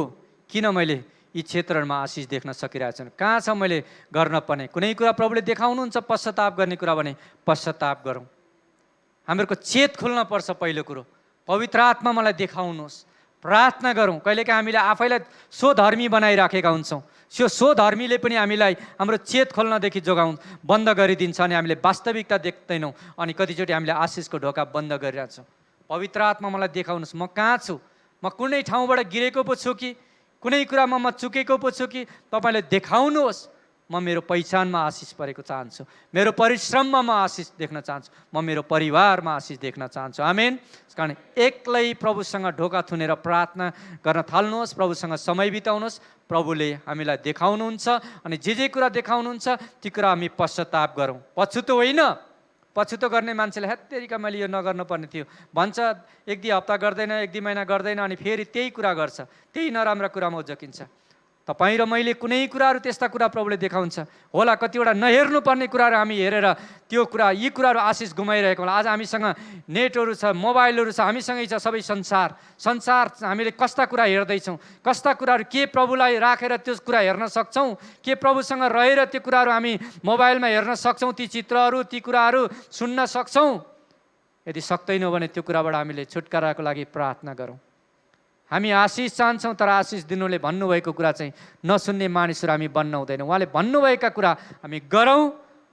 किन मैले यी क्षेत्रहरूमा आशिष देख्न सकिरहेको छैन, कहाँ छ मैले गर्न पर्ने? कुनै कुरा प्रभुले देखाउनुहुन्छ पश्चाताप गर्ने कुरा भने पश्चाताप गरौँ। हामीहरूको चेत खोल्न पर्छ। पहिलो कुरो, पवित्र आत्मा मलाई देखाउनुहोस्, प्रार्थना गरौँ। कहिलेकाहीँ हामीले आफैलाई स्वधर्मी बनाइराखेका हुन्छौँ, त्यो स्वधर्मीले पनि हामीलाई हाम्रो चेत खोल्नदेखि बन्द गरिदिन्छ अनि हामीले वास्तविकता देख्दैनौँ। अनि कतिचोटि हामीले आशिषको ढोका बन्द गरिरहेछौँ। पवित्र आत्मा मलाई देखाउनुहोस्, म कहाँ छु, म कुनै ठाउँबाट गिरेको पो छु कि कुनै कुरामा म चुकेको पो छु कि तपाईँले देखाउनुहोस्। म मेरो पहिचानमा आशिष परेको चाहन्छु, मेरो परिश्रममा म आशिष देख्न चाहन्छु, म मेरो परिवारमा आशिष देख्न चाहन्छु। आमेन। कारण एक्लै प्रभुसँग ढोका थुनेर प्रार्थना गर्न थाल्नुहोस्, प्रभुसँग समय बिताउनुहोस्। प्रभुले हामीलाई देखाउनुहुन्छ अनि जे कुरा देखाउनुहुन्छ ती कुरा हामी पश्चाताप गरौँ। पछुतो होइन, पछुतो गर्ने मान्छेले हेत्तेरिका मैले यो नगर्नु पर्ने थियो भन्छ, 1-2 हप्ता गर्दैन, 1-2 महिना गर्दैन, अनि फेरि त्यही कुरा गर्छ, त्यही नराम्रा कुरामा उज्जकिन्छ। तपाईँ र मैले कुनै कुराहरू त्यस्ता कुरा प्रभुले देखाउँछ होला, कतिवटा नहेर्नुपर्ने कुराहरू हामी हेरेर त्यो कुरा यी कुराहरू आशिष गुमाइरहेको होला। आज हामीसँग नेटहरू छ, मोबाइलहरू छ, हामीसँगै छ सबै संसार हामीले कस्ता कुरा हेर्दैछौँ, कस्ता कुराहरू के प्रभुलाई राखेर त्यो कुरा हेर्न सक्छौँ, के प्रभुसँग रहेर त्यो कुराहरू हामी मोबाइलमा हेर्न सक्छौँ, ती चित्रहरू ती कुराहरू सुन्न सक्छौँ। यदि सक्दैनौँ भने त्यो कुराबाट हामीले छुटकाराको लागि प्रार्थना गरौँ। हामी आशिष चाहन्छौँ तर आशिष दिनुले भन्नुभएको कुरा चाहिँ नसुन्ने मानिसहरू हामी बन्न हुँदैन। उहाँले भन्नुभएका कुरा हामी गरौँ।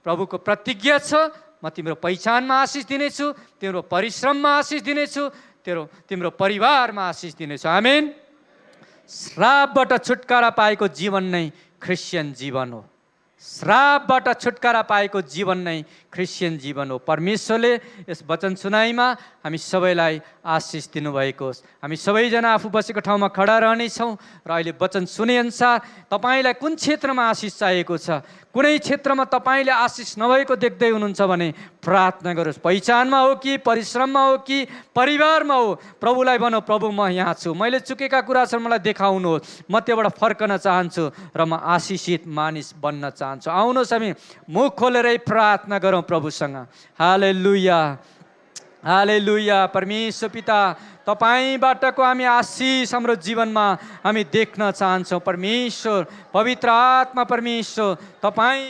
प्रभुको प्रतिज्ञा छ, म तिम्रो पहिचानमा आशिष दिनेछु, तिम्रो परिश्रममा आशिष दिनेछु, तिम्रो परिवारमा आशिष दिनेछु। आमेन। श्रापबाट छुटकारा पाएको जीवन नै क्रिस्चियन जीवन हो। श्रापबाट छुटकारा पाएको जीवन नै क्रिस्चियन जीवन हो। परमेश्वरले यस वचन सुनाइमा हामी सबैलाई आशिष दिनुभएको होस्। हामी सबैजना आफू बसेको ठाउँमा खडा रहनेछौँ र अहिले वचन सुनेअनुसार तपाईँलाई कुन क्षेत्रमा आशिष चाहिएको छ, कुनै क्षेत्रमा तपाईँले आशिष नभएको देख्दै हुनुहुन्छ भने प्रार्थना गरोस्। पहिचानमा हो कि परिश्रममा हो कि परिवारमा हो, प्रभुलाई भनौँ, प्रभु म यहाँ छु, मैले चुकेका कुरा छन्, मलाई देखाउनुहोस्, म त्योबाट फर्कन चाहन्छु र म आशिषित मानिस बन्न चाहन्छु। आउनुहोस् हामी मुख खोलेरै प्रार्थना गरौँ प्रभुसँग। हालेलुया, हालेलुया। परमेश्वर पिता, तपाईँबाटको हामी आशिष हाम्रो जीवनमा हामी देख्न चाहन्छौँ। परमेश्वर, पवित्र आत्मा परमेश्वर, तपाईँ